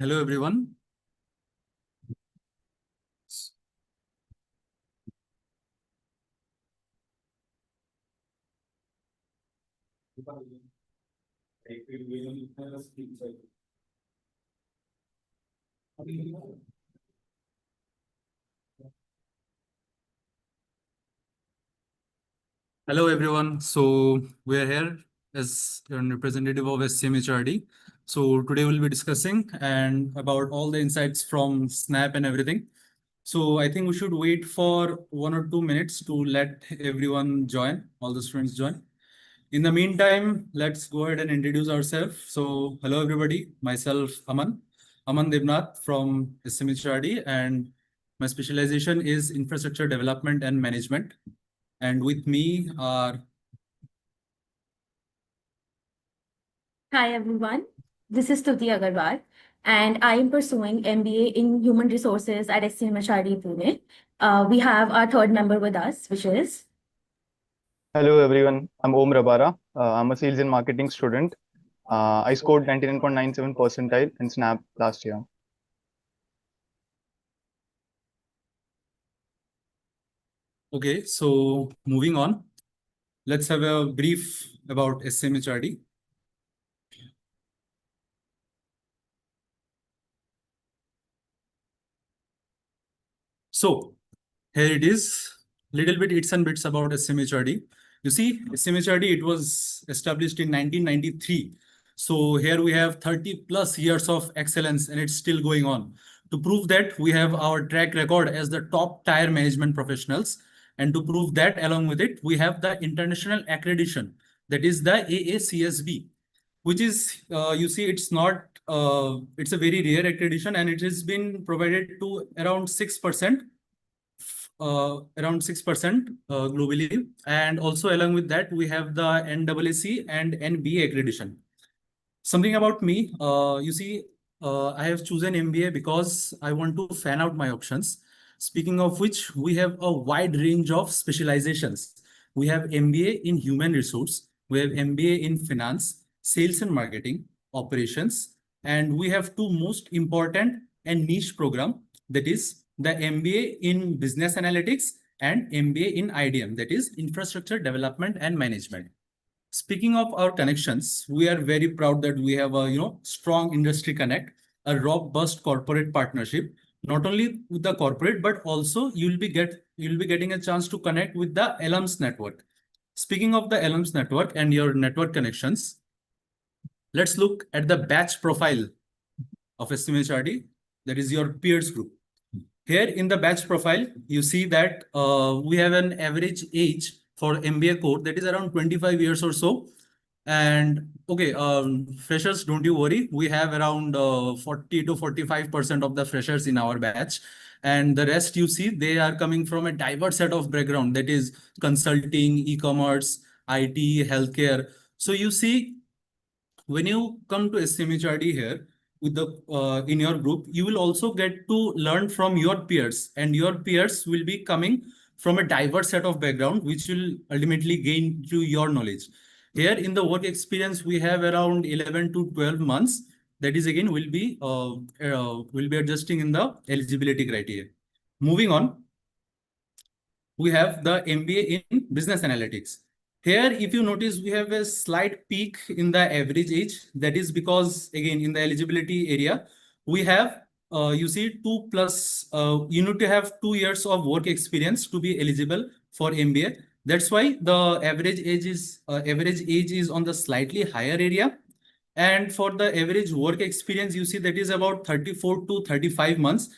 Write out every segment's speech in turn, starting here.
Hello, everyone. Hello, everyone. So we are here as a representative of SCMHRD. So today we'll be discussing and about all the insights from Snap and everything. So I think we should wait for 1 or 2 minutes to let everyone join, all the students join. In the meantime, let's go ahead and introduce ourselves. So hello, everybody. Myself, Aman Devnath from SCMHRD, and my specialization is infrastructure development and management. And with me are Hi everyone, this is Stuti Agarwal and I am pursuing MBA in Human Resources at SCMHRD Pune. We have our third member with us, which is... Hello everyone, I'm Om Rabara. I'm a sales and marketing student. I scored 99.97 percentile in SNAP last year. okay. So moving on, let's have a brief about SCMHRD. So here it is, little bit hits and bits about SCMHRD. You see, SCMHRD, it was established in 1993. So here we have 30 plus years of excellence and it's still going on. To prove that, we have our track record as the top tier management professionals. And to prove that, along with it, we have the international accreditation, that is the AACSB, which is, you see, it's not, it's a very rare accreditation and it has been provided to around 6%. Around 6% globally. And also along with that, we have the NAAC and NBA accreditation. Something about me, you see, I have chosen MBA because I want to fan out my options. Speaking of which, we have a wide range of specializations. We have MBA in human resource, we have MBA in finance, sales and marketing, operations, and we have two most important and niche program, that is the MBA in business analytics and MBA in IDM, that is infrastructure development and management. Speaking of our connections, we are very proud that we have a strong industry connect, a robust corporate partnership, not only with the corporate, but also you'll be getting a chance to connect with the alums network. Speaking of the alums network and your network connections, let's look at the batch profile of SCMHRD, that is your peers group. Here in the batch profile, you see that we have an average age for MBA core that is around 25 years or so. And okay, freshers, don't you worry. We have around 40 to 45% of the freshers in our batch. And the rest you see, they are coming from a diverse set of background, that is consulting, e-commerce, IT, healthcare. So you see, when you come to SCMHRD here, with the in your group, you will also get to learn from your peers, and your peers will be coming from a diverse set of background, which will ultimately gain through your knowledge. Here in the work experience, we have around 11 to 12 months. That is again will be adjusting in the eligibility criteria. Moving on, we have the MBA in business analytics. Here, if you notice, we have a slight peak in the average age. That is because, again, in the eligibility area, we have, you see, you need to have 2 years of work experience to be eligible for MBA. That's why the average age is on the slightly higher area. And for the average work experience, you see that is about 34 to 35 months.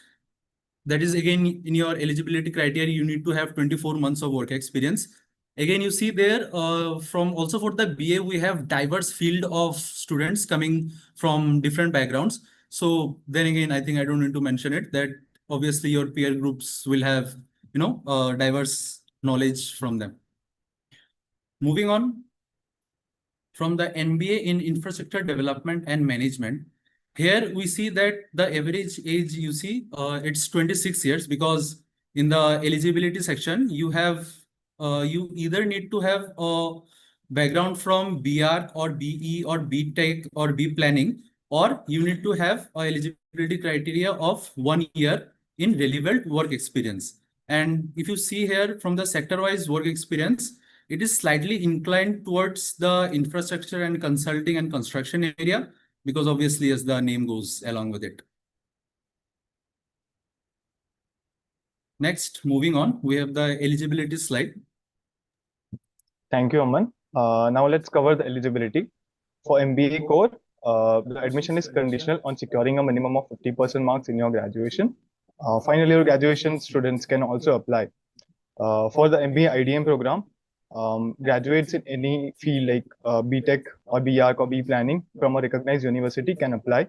That is again in your eligibility criteria, you need to have 24 months of work experience. Again, you see there from also for the BA, we have diverse field of students coming from different backgrounds. So then again, I think I don't need to mention it, that obviously your peer groups will have, diverse knowledge from them. Moving on, from the MBA in infrastructure development and management, here we see that the average age, you see, it's 26 years, because in the eligibility section, you either need to have a background from BR or BE or BTech or B planning, or you need to have a eligibility criteria of 1 year in relevant work experience. And if you see here from the sector-wise work experience, it is slightly inclined towards the infrastructure and consulting and construction area, because obviously as the name goes along with it. Next, moving on, we have the eligibility slide. Thank you, Aman. Now let's cover the eligibility. For MBA core, the admission is conditional on securing a minimum of 50% marks in your graduation. Final year graduation students can also apply. For the MBA IDM program, graduates in any field like BTech or BArch or B Planning from a recognized university can apply.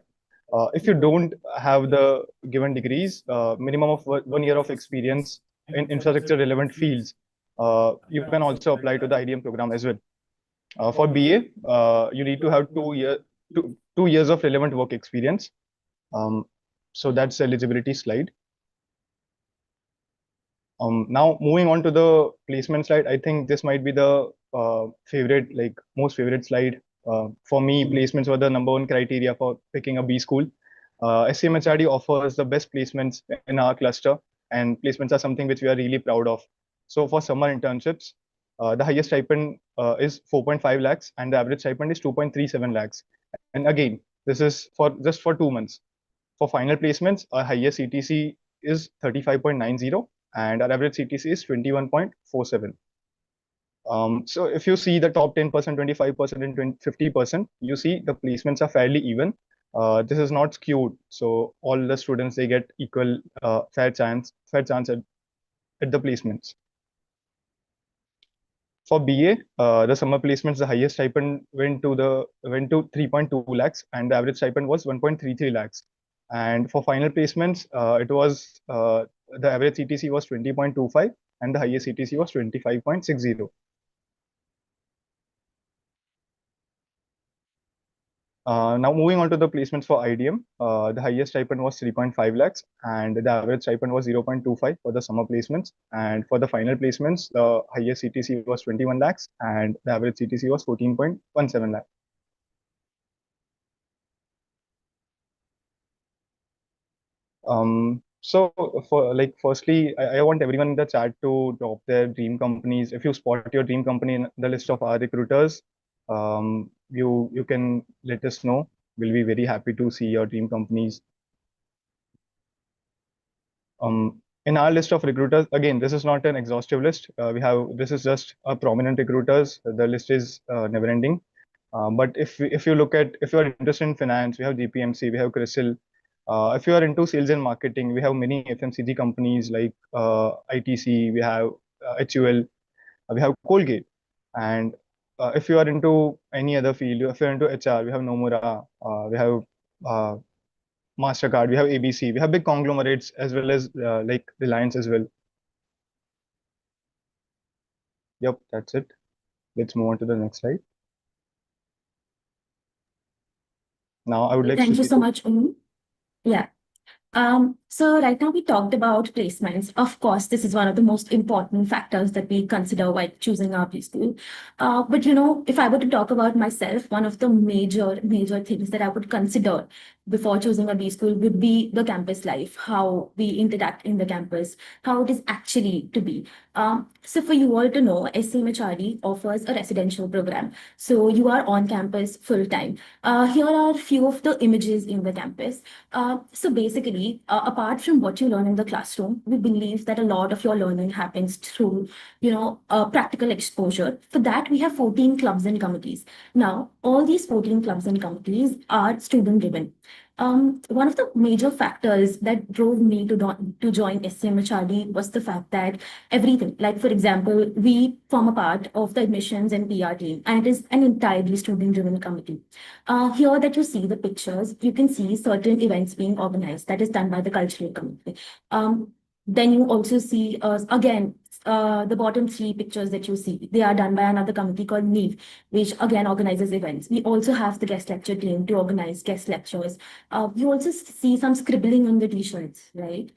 If you don't have the given degrees, minimum of 1 year of experience in infrastructure relevant fields, you can also apply to the IDM program as well. For BA, you need to have 2 years of relevant work experience. So that's the eligibility slide. Now moving on to the placement slide, I think this might be the most favorite slide. For me, placements were the #1 criteria for picking a B school. SCMHRD offers the best placements in our cluster, and placements are something which we are really proud of. So for summer internships, the highest stipend is 4.5 lakhs and the average stipend is 2.37 lakhs. And again, this is just for 2 months. For final placements, our highest CTC is 35.90 and our average CTC is 21.47. So if you see the top 10%, 25% and 50%, you see the placements are fairly even. This is not skewed. So all the students, they get equal fair chance at the placements. For BA, the summer placements, the highest stipend went to 3.2 lakhs and the average stipend was 1.33 lakhs. And for final placements, the average CTC was 20.25 and the highest CTC was 25.60. Now moving on to the placements for IDM, the highest stipend was 3.5 lakhs and the average stipend was 0.25 for the summer placements. And for the final placements, the highest CTC was 21 lakhs and the average CTC was 14.17 lakhs. So firstly, I want everyone in the chat to drop their dream companies. If you spot your dream company in the list of our recruiters, you can let us know. We'll be very happy to see your dream companies. In our list of recruiters, again, this is not an exhaustive list. This is just a prominent recruiters. The list is never ending. But if you are interested in finance, we have GPMC, we have CRISIL. If you are into sales and marketing, we have many FMCG companies like ITC, we have HUL, we have Colgate. And if you are into any other field, if you're into HR, we have Nomura, we have MasterCard, we have ABC, we have big conglomerates as well as like Reliance as well. Yep, that's it. Let's move on to the next slide. Now I would like Thank you Shruti so to- much, Yeah. So right now we talked about placements. Of course, this is one of the most important factors that we consider while choosing our B school. But if I were to talk about myself, one of the major things that I would consider before choosing a B school would be the campus life, how we interact in the campus, how it is actually to be. So for you all to know, SCMHRD offers a residential program. So you are on campus full time. Here are a few of the images in the campus. So basically, apart from what you learn in the classroom, we believe that a lot of your learning happens through, practical exposure. For that, we have 14 clubs and committees. Now, all these 14 clubs and committees are student-driven. One of the major factors that drove me to join SCMHRD was the fact that everything, like for example, we form a part of the admissions and PR team, and it is an entirely student-driven committee. Here that you see the pictures, you can see certain events being organized that is done by the cultural committee. Then you also see, again, the bottom 3 pictures that you see, they are done by another committee called NEEV, which again organizes events. We also have the guest lecture team to organize guest lectures. You also see some scribbling on the t-shirts, right?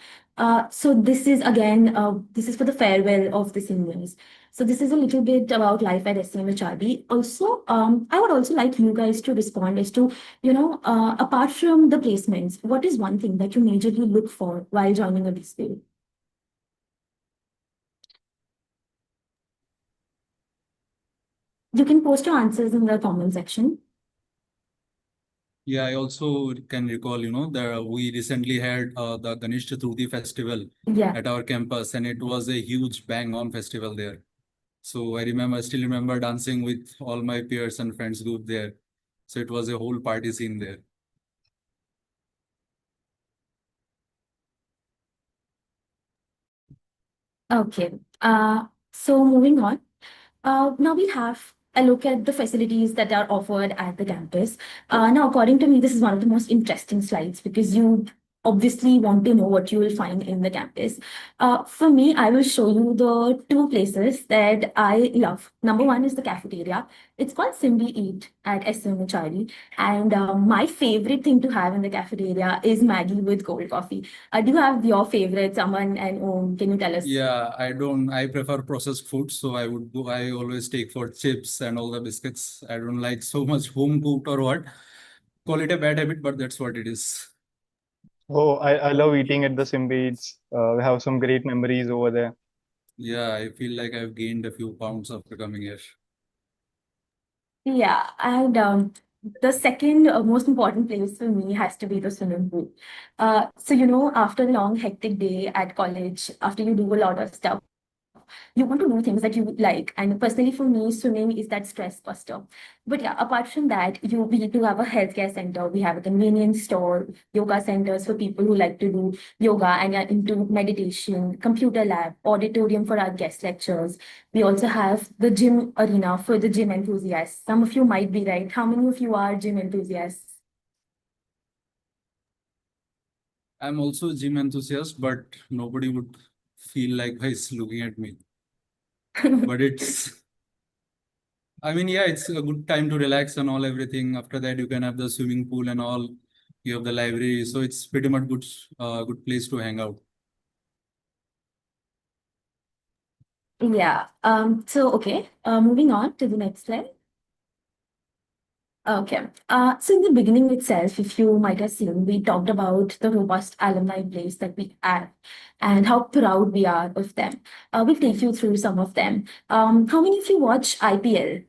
So this is again, this is for the farewell of the seniors. So this is a little bit about life at SCMHRD. Also, I would also like you guys to respond as to, apart from the placements, what is one thing that you majorly look for while joining a B school? You can post your answers in the comment section. Yeah, I also can recall, that we recently had the Ganesh Chaturthi festival Yeah. at our campus, and it was a huge bang-on festival there. So I still remember dancing with all my peers and friends group there. So it was a whole party scene there. Okay. So moving on. Now we have a look at the facilities that are offered at the campus. Now, according to me, this is one of the most interesting slides because you obviously want to know what you will find in the campus. For me, I will show you the two places that I love. Number one is the cafeteria. It's called Simply Eat at SCMHRD. And my favorite thing to have in the cafeteria is Maggie with cold coffee. Do you have your favorite, someone, and can you tell us? Yeah, I prefer processed food, so I always take for chips and all the biscuits. I don't like so much home cooked or what. Call it a bad habit, but that's what it is. Oh, I love eating at the Simbeats. We have some great memories over there. Yeah, I feel like I've gained a few pounds after coming here. Yeah, and the second most important place for me has to be the swimming pool. So, after a long, hectic day at college, after you do a lot of stuff, you want to do things that you like. And personally, for me, swimming is that stress buster. But yeah, apart from that, we do have a healthcare center. We have a convenience store, yoga centers for people who like to do yoga and are into meditation, computer lab, auditorium for our guest lectures. We also have the gym arena for the gym enthusiasts. Some of you might be right. How many of you are gym enthusiasts? I'm also a gym enthusiast, but nobody would feel like he's looking at me. But yeah, it's a good time to relax and all everything. After that, you can have the swimming pool and all. You have the library, so it's pretty much good place to hang out. Yeah. Okay. Moving on to the next slide. Okay. So in the beginning itself, if you might have seen, we talked about the robust alumni base that we have and how proud we are of them. We'll take you through some of them. How many of you watch IPL?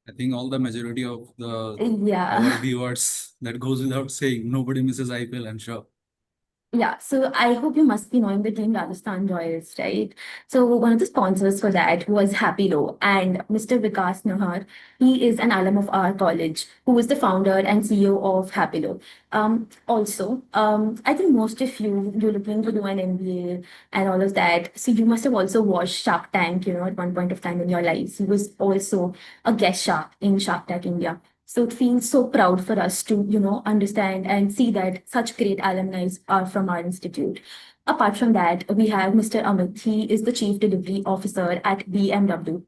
I think all the majority of our Yeah. viewers, that goes without saying, nobody misses IPL, I'm sure. Yeah, so I hope you must be knowing the team Rajasthan Royals, right? So one of the sponsors for that was Happilo, and Mr. Vikas Nahar, he is an alum of our college, who is the founder and CEO of Happilo. I think most of you're looking to do an MBA and all of that. So you must have also watched Shark Tank, at one point of time in your lives. He was also a guest shark in Shark Tank India. So it feels so proud for us to, understand and see that such great alumni are from our institute. Apart from that, we have Mr. Amit. He is the Chief Delivery Officer at BMW.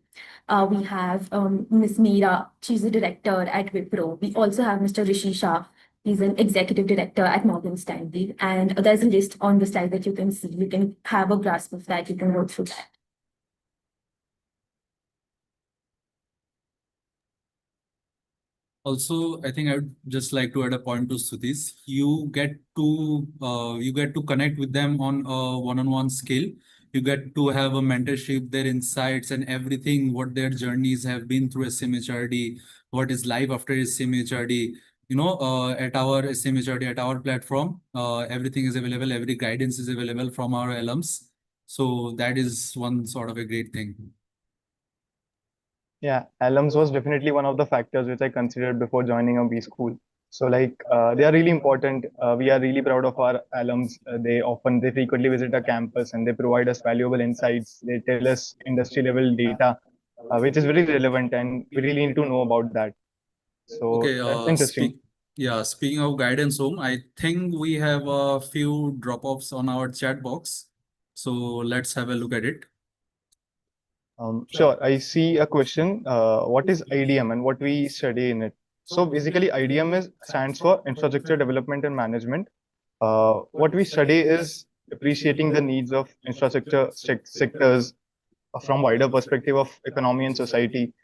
We have Ms. Meera. She's the director at Wipro. We also have Mr. Rishi Shah. He's an executive director at Morgan Stanley. And there's a list on the slide that you can see. You can have a grasp of that. You can go through that. Also, I think I would just like to add a point to Sudhi's. You get to connect with them on a one-on-one scale. You get to have a mentorship, their insights and everything, what their journeys have been through SCMHRD, what is life after SCMHRD. At our SCMHRD, at our platform, everything is available, every guidance is available from our alums. So that is one sort of a great thing. Yeah, alums was definitely one of the factors which I considered before joining a B school. So like they are really important. We are really proud of our alums. They frequently visit our campus and they provide us valuable insights. They tell us industry level data, which is very relevant and we really need to know about that. So Okay, that's interesting. speaking of guidance home, I think we have a few drop-offs on our chat box. So let's have a look at it. Sure. I see a question. What is IDM and what we study in it? So basically, stands for Infrastructure Development and Management. What we study is appreciating the needs of infrastructure sectors from wider perspective of economy and society.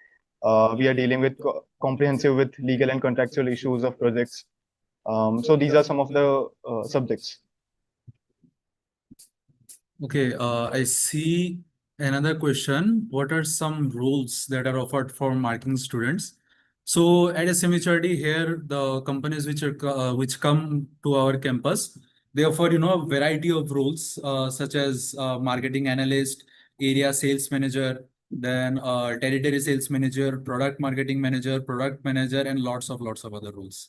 We are dealing with comprehensive with legal and contractual issues of projects. So these are some of the subjects. Okay, I see another question. What are some roles that are offered for marketing students? So at SCMHRD here, the companies which come to our campus, they offer a variety of roles such as marketing analyst, area sales manager, then territory sales manager, product marketing manager, product manager, and lots of other roles.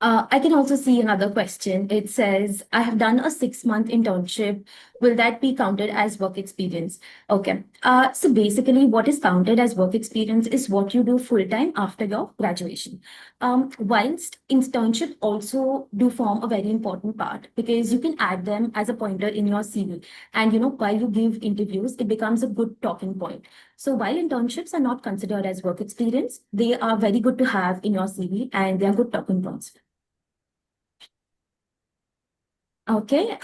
I can also see another question. It says, I have done a 6-month internship. Will that be counted as work experience? Okay. So basically, what is counted as work experience is what you do full time after your graduation. Whilst internship also do form a very important part because you can add them as a pointer in your CV. And while you give interviews, it becomes a good talking point. So while internships are not considered as work experience, they are very good to have in your CV and they are good talking points. Okay,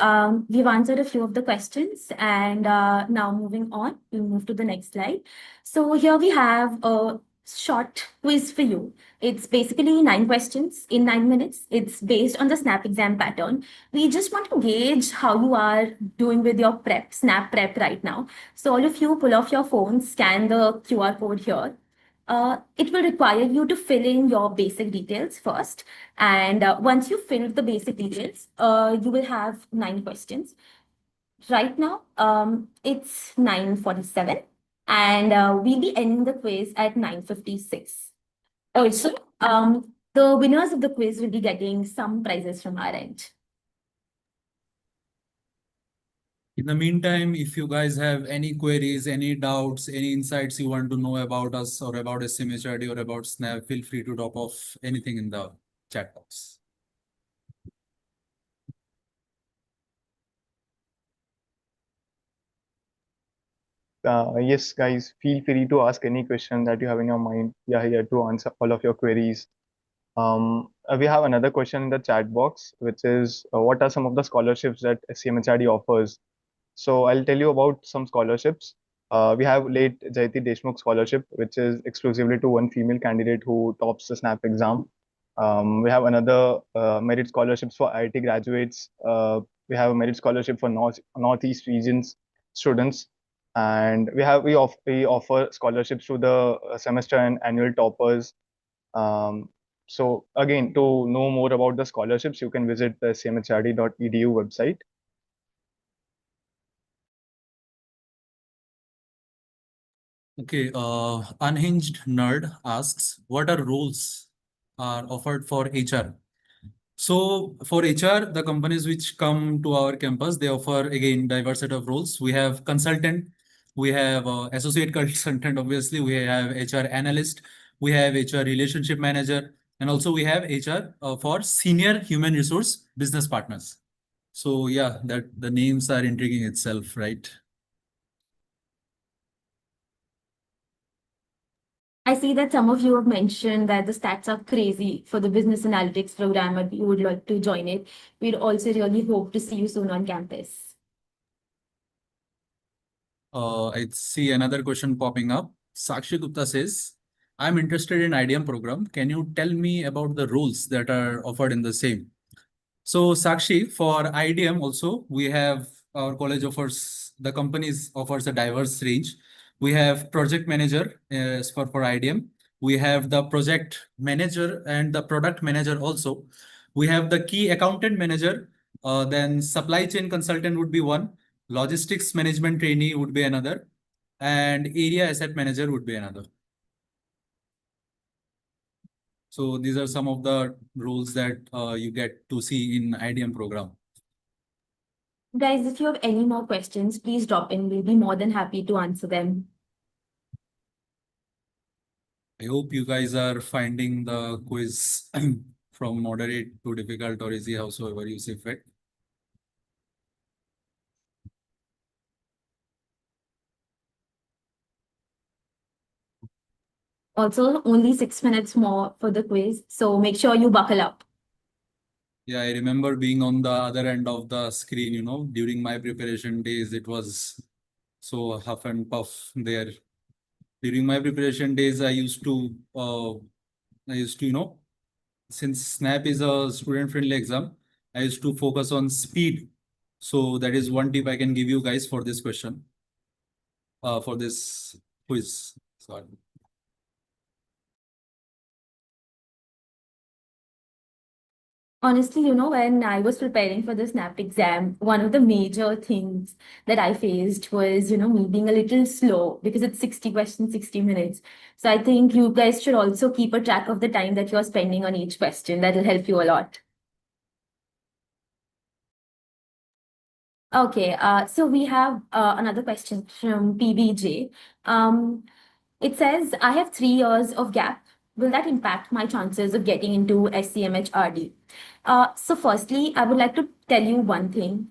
we've answered a few of the questions and now moving on, we'll move to the next slide. So here we have a short quiz for you. It's basically 9 questions in 9 minutes. It's based on the SNAP exam pattern. We just want to gauge how you are doing with your SNAP prep right now. So all of you pull off your phones, scan the QR code here. It will require you to fill in your basic details first. And once you fill the basic details, you will have 9 questions. Right now, it's 9:47 and we'll be ending the quiz at 9:56. Also, the winners of the quiz will be getting some prizes from our end. In the meantime, if you guys have any queries, any doubts, any insights you want to know about us or about SCMHRD or about SNAP, feel free to drop off anything in the chat box. Yes, guys, feel free to ask any question that you have in your mind. We are here to answer all of your queries. We have another question in the chat box, which is what are some of the scholarships that SCMHRD offers? So I'll tell you about some scholarships. We have late Jayati Deshmukh scholarship, which is exclusively to one female candidate who tops the SNAP exam. We have another merit scholarships for IIT graduates. We have a merit scholarship for Northeast regions students, and we offer scholarships to the semester and annual toppers. So again, to know more about the scholarships, you can visit the cmhrd.edu website. Okay, Unhinged Nerd asks, what are roles are offered for HR? So for HR, the companies which come to our campus, they offer again diverse set of roles. We have consultant, we have associate consultant, obviously, we have HR analyst, we have HR relationship manager, and also we have HR for senior human resource business partners. So yeah, that the names are intriguing itself, right? I see that some of you have mentioned that the stats are crazy for the business analytics program and you would like to join it. We'd also really hope to see you soon on campus. I see another question popping up. Sakshi Gupta says, I'm interested in IDM program. Can you tell me about the roles that are offered in the same? So Sakshi, for IDM also, we have our college offers, the companies offers a diverse range. We have project manager for IDM. We have the project manager and the product manager also. We have the key accountant manager, then supply chain consultant would be one, logistics management trainee would be another, and area asset manager would be another. So these are some of the roles that you get to see in IDM program. Guys, if you have any more questions, please drop in. We'll be more than happy to answer them. I hope you guys are finding the quiz from moderate to difficult or easy, howsoever you see fit. Also, only 6 minutes more for the quiz, so make sure you buckle up. Yeah, I remember being on the other end of the screen, during my preparation days, it was so huff and puff there. During my preparation days, since SNAP is a student-friendly exam, I used to focus on speed. So that is one tip I can give you guys for this question, for this quiz. Sorry. Honestly, when I was preparing for the SNAP exam, one of the major things that I faced was, me being a little slow because it's 60 questions, 60 minutes. So I think you guys should also keep a track of the time that you're spending on each question. That will help you a lot. Okay, so we have another question from PBJ. It says, I have 3 years of gap. Will that impact my chances of getting into SCMHRD? So firstly, I would like to tell you one thing.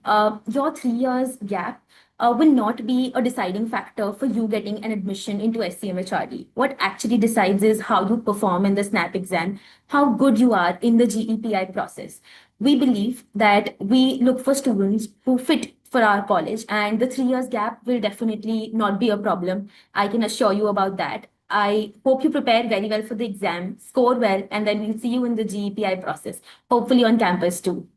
Your 3 years gap will not be a deciding factor for you getting an admission into SCMHRD. What actually decides is how you perform in the SNAP exam, how good you are in the GEPI process. We believe that we look for students who fit for our college, and the 3 years gap will definitely not be a problem. I can assure you about that. I hope you prepare very well for the exam, score well, and then we'll see you in the GEPI process, hopefully on campus too.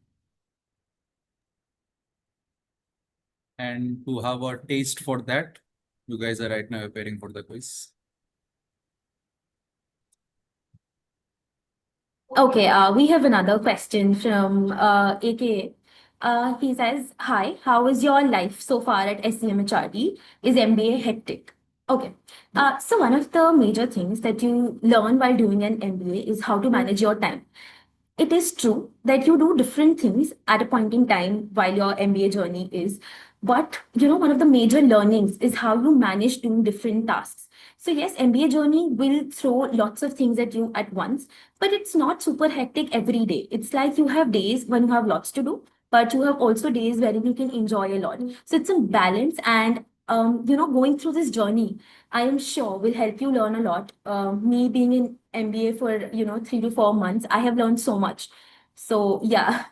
And to have a taste for that, you guys are right now preparing for the quiz. Okay, we have another question from AKA. He says, hi, how is your life so far at SCMHRD? Is MBA hectic? Okay, so one of the major things that you learn while doing an MBA is how to manage your time. It is true that you do different things at a point in time while your MBA journey is, but one of the major learnings is how you manage doing different tasks. So yes, MBA journey will throw lots of things at you at once, but it's not super hectic every day. It's like you have days when you have lots to do, but you have also days wherein you can enjoy a lot. So it's a balance, and going through this journey, I am sure will help you learn a lot. Me being in MBA for 3 to 4 months, I have learned so much. So yeah.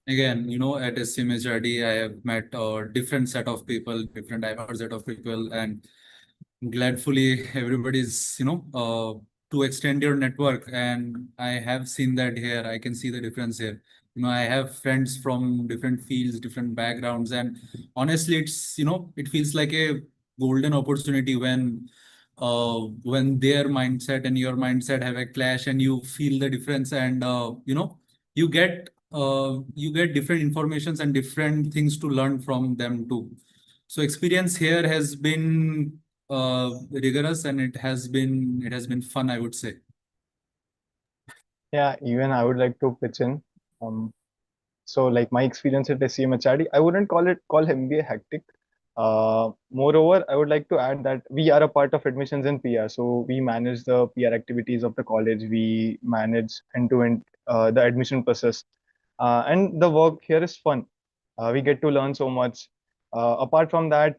Again, at SCMHRD, I have met a different set of people, different diverse set of people, and gladfully everybody's, to extend your network. And I have seen that here. I can see the difference here. I have friends from different fields, different backgrounds, and honestly, it's, it feels like a golden opportunity when their mindset and your mindset have a clash and you feel the difference, and you get different informations and different things to learn from them too. So experience here has been rigorous, and it has been fun, I would say. Yeah, even I would like to pitch in. So like my experience at SCMHRD, I wouldn't call MBA hectic. Moreover, I would like to add that we are a part of admissions and PR. So we manage the PR activities of the college. We manage end-to-end the admission process. And the work here is fun. We get to learn so much. Apart from that,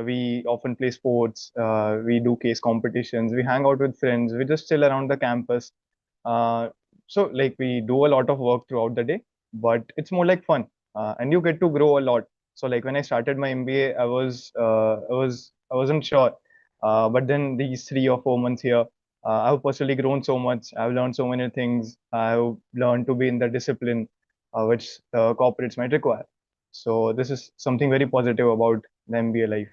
we often play sports. We do case competitions. We hang out with friends. We just chill around the campus. Uh, so like we do a lot of work throughout the day, but it's more like fun, and you get to grow a lot. So like when I started my MBA, I wasn't sure, but then these 3 or 4 months here, I've personally grown so much. I've learned so many things. I've learned to be in the discipline which the corporates might require. So this is something very positive about the MBA life.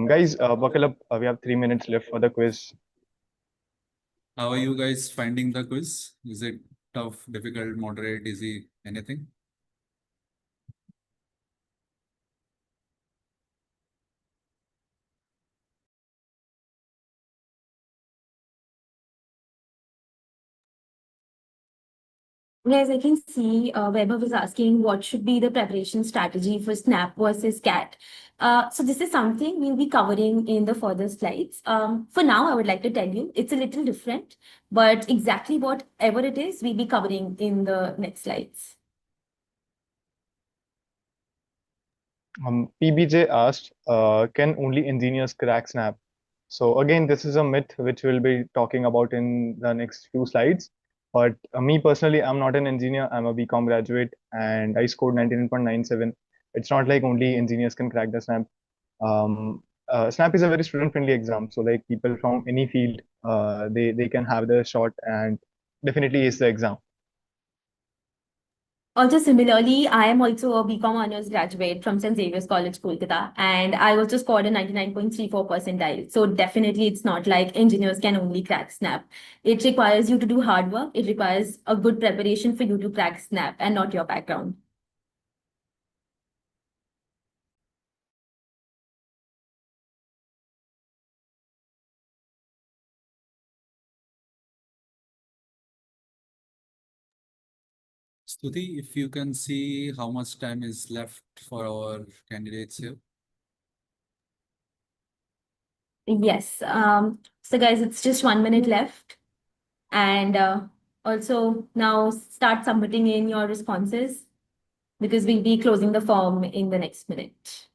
Guys, buckle up. We have 3 minutes left for the quiz. How are you guys finding the quiz? Is it tough, difficult, moderate, easy, anything? Guys, I can see Weber was asking what should be the preparation strategy for SNAP versus CAT. So this is something we'll be covering in the further slides. For now, I would like to tell you it's a little different, but exactly whatever it is, we'll be covering in the next slides. PBJ asked, can only engineers crack Snap? So again, this is a myth which we'll be talking about in the next few slides. But me personally, I'm not an engineer. I'm a BCom graduate and I scored 99.97. It's not like only engineers can crack the Snap. Snap is a very student-friendly exam. So like people from any field, they can have the shot and definitely ace the exam. Also, similarly, I am also a BCom honors graduate from St. Xavier's College, Kolkata, and I also scored a 99.34 percentile. So definitely it's not like engineers can only crack Snap. It requires you to do hard work. It requires a good preparation for you to crack Snap and not your background. Stuti, if you can see how much time is left for our candidates here. Yes. So guys, it's just 1 minute left. And also now start submitting in your responses because we'll be closing the form in the next minute.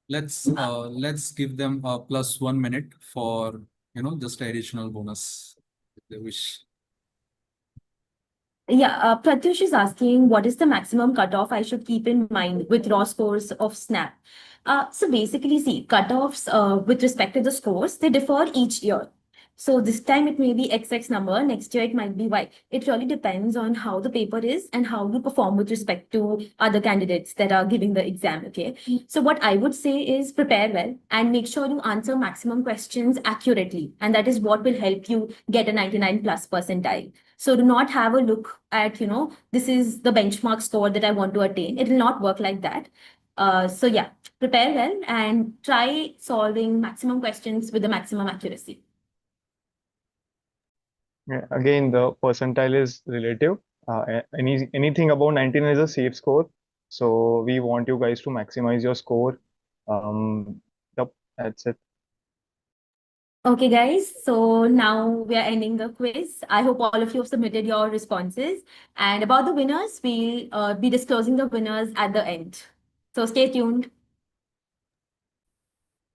Let's give them a plus 1 minute for just additional bonus if they wish. Yeah, Pratyush is asking what is the maximum cutoff I should keep in mind with raw scores of SNAP? So basically, see, cutoffs with respect to the scores, they differ each year. So this time it may be XX number, next year it might be Y. It really depends on how the paper is and how you perform with respect to other candidates that are giving the exam, okay? So what I would say is prepare well and make sure you answer maximum questions accurately. And that is what will help you get a 99 plus percentile. So do not have a look at, this is the benchmark score that I want to attain. It will not work like that. So yeah, prepare well and try solving maximum questions with the maximum accuracy. Yeah, again, the percentile is relative. Anything above 19 is a safe score. So we want you guys to maximize your score. Yep, that's it. Okay, guys. So now we are ending the quiz. I hope all of you have submitted your responses. And about the winners, we'll be disclosing the winners at the end. So stay tuned.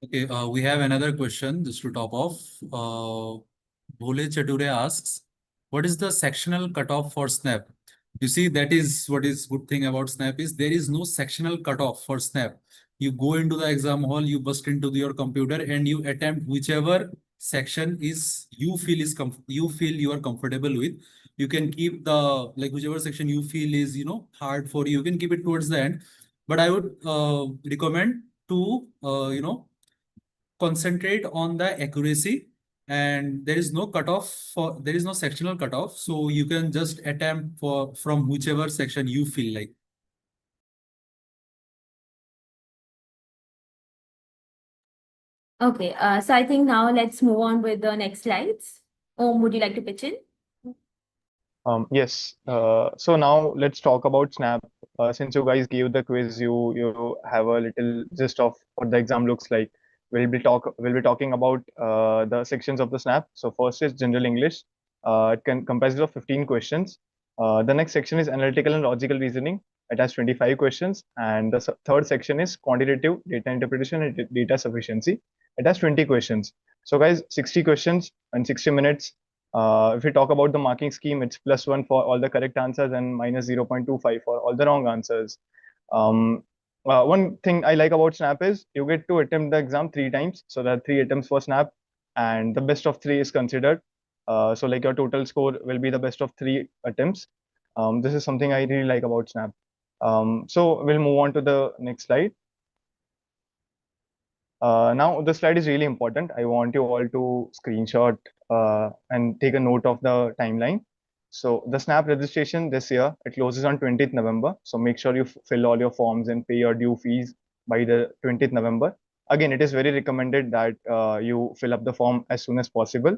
Okay, we have another question just to top off. Bhole Chature asks, what is the sectional cutoff for SNAP? You see, that is what is good thing about SNAP is there is no sectional cutoff for SNAP. You go into the exam hall, you bust into your computer and you attempt whichever section is you feel you are comfortable with. You can keep the whichever section you feel is hard for you. You can keep it towards the end. But I would recommend to concentrate on the accuracy, and there is no cutoff there is no sectional cutoff, so you can just attempt from whichever section you feel like. Okay, so I think now let's move on with the next slides. Om, would you like to pitch in? Yes. So now let's talk about Snap. Since you guys gave the quiz, you have a little gist of what the exam looks like. We'll be talking about the sections of the Snap. So first is general English. It comprises of 15 questions. The next section is analytical and logical reasoning. It has 25 questions, and the third section is quantitative data interpretation and data sufficiency. It has 20 questions. So guys, 60 questions and 60 minutes. If we talk about the marking scheme, it's +1 for all the correct answers and minus 0.25 for all the wrong answers. One thing I like about Snap is you get to attempt the exam 3 times. So there are 3 attempts for Snap, and the best of 3 is considered. So like your total score will be the best of 3 attempts. This is something I really like about Snap. So we'll move on to the next slide. Now the slide is really important. I want you all to screenshot and take a note of the timeline. So the SNAP registration this year, it closes on 20th November. So make sure you fill all your forms and pay your due fees by the 20th November. Again, it is very recommended that you fill up the form as soon as possible.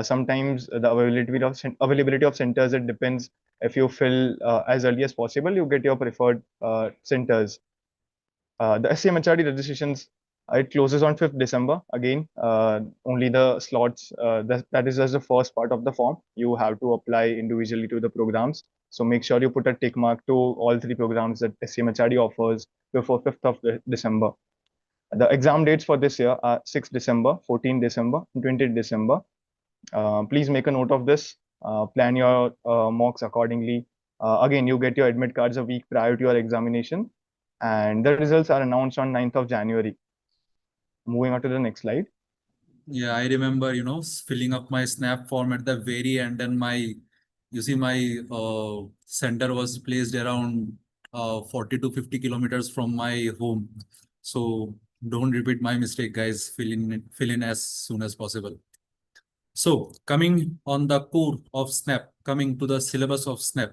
Sometimes the availability of centers, it depends. If you fill as early as possible, you get your preferred centers. The SCMHRD registrations It closes on 5th December. Again, only the slots, that is just the first part of the form. You have to apply individually to the programs. So make sure you put a tick mark to all three programs that SCMHRD offers before 5th of December. The exam dates for this year are 6th December, 14th December, and 20th December. Please make a note of this. Plan your mocks accordingly. Again, you get your admit cards a week prior to your examination, and the results are announced on 9th of January. Moving on to the next slide. Yeah, I remember, filling up my snap form at the very end, and you see, my center was placed around 40 to 50 kilometers from my home. So don't repeat my mistake, guys. Fill in as soon as possible. So coming on the core of SNAP, coming to the syllabus of SNAP.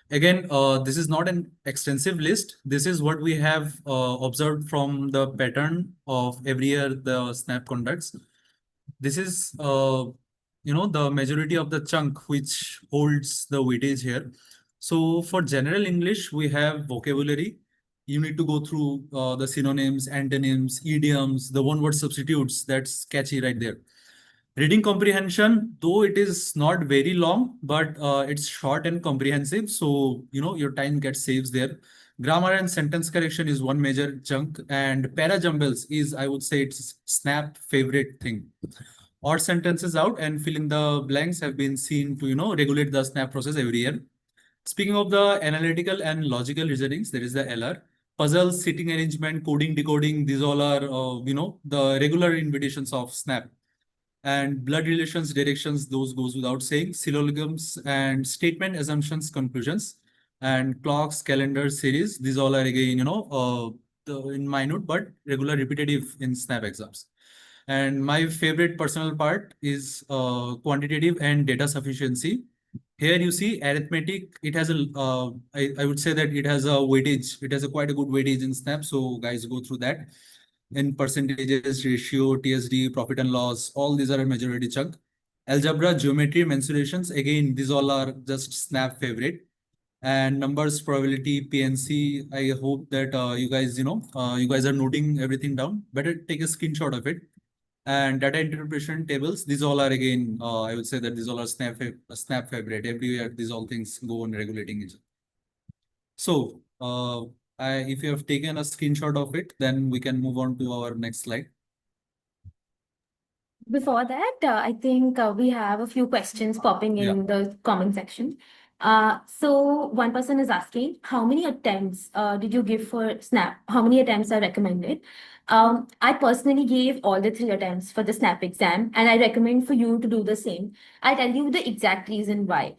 Again, this is not an extensive list. This is what we have observed from the pattern of every year the SNAP conducts. This is, the majority of the chunk which holds the weightage here. So for general English, we have vocabulary. You need to go through the synonyms, antonyms, idioms, the one-word substitutes. That's catchy right there. Reading comprehension, though it is not very long, but it's short and comprehensive. So, your time gets saved there. Grammar and sentence correction is one major chunk, and para jumbles is, I would say, it's Snap favorite thing. Odd sentences out and filling the blanks have been seen to, regulate the Snap process every year. Speaking of the analytical and logical reasonings, there is the LR. Puzzles, sitting arrangement, coding, decoding, these all are, the regular invitations of Snap. And blood relations, directions, those goes without saying. Syllogisms and statement, assumptions, conclusions. And clocks, calendars, series, these all are again, in minute, but regular repetitive in SNAP exams. And my favorite personal part is quantitative and data sufficiency. Here you see arithmetic, it has I would say that it has a weightage. It has quite a good weightage in SNAP. So guys, go through that. In percentages, ratio, TSD, profit and loss, all these are a majority chunk. Algebra, geometry, mensurations, again, these all are just SNAP favorite. And numbers, probability, PNC, I hope that you guys, you guys are noting everything down. Better take a screenshot of it. And data interpretation tables, these all are again, I would say that these all are SNAP favorite. Everywhere, these all things go on regulating each other. So, if you have taken a screenshot of it, then we can move on to our next slide. Before that, I think we have a few questions popping in the comment section. So one person is asking, how many attempts did you give for SNAP? How many attempts are recommended? I personally gave all the 3 attempts for the SNAP exam, and I recommend for you to do the same. I'll tell you the exact reason why.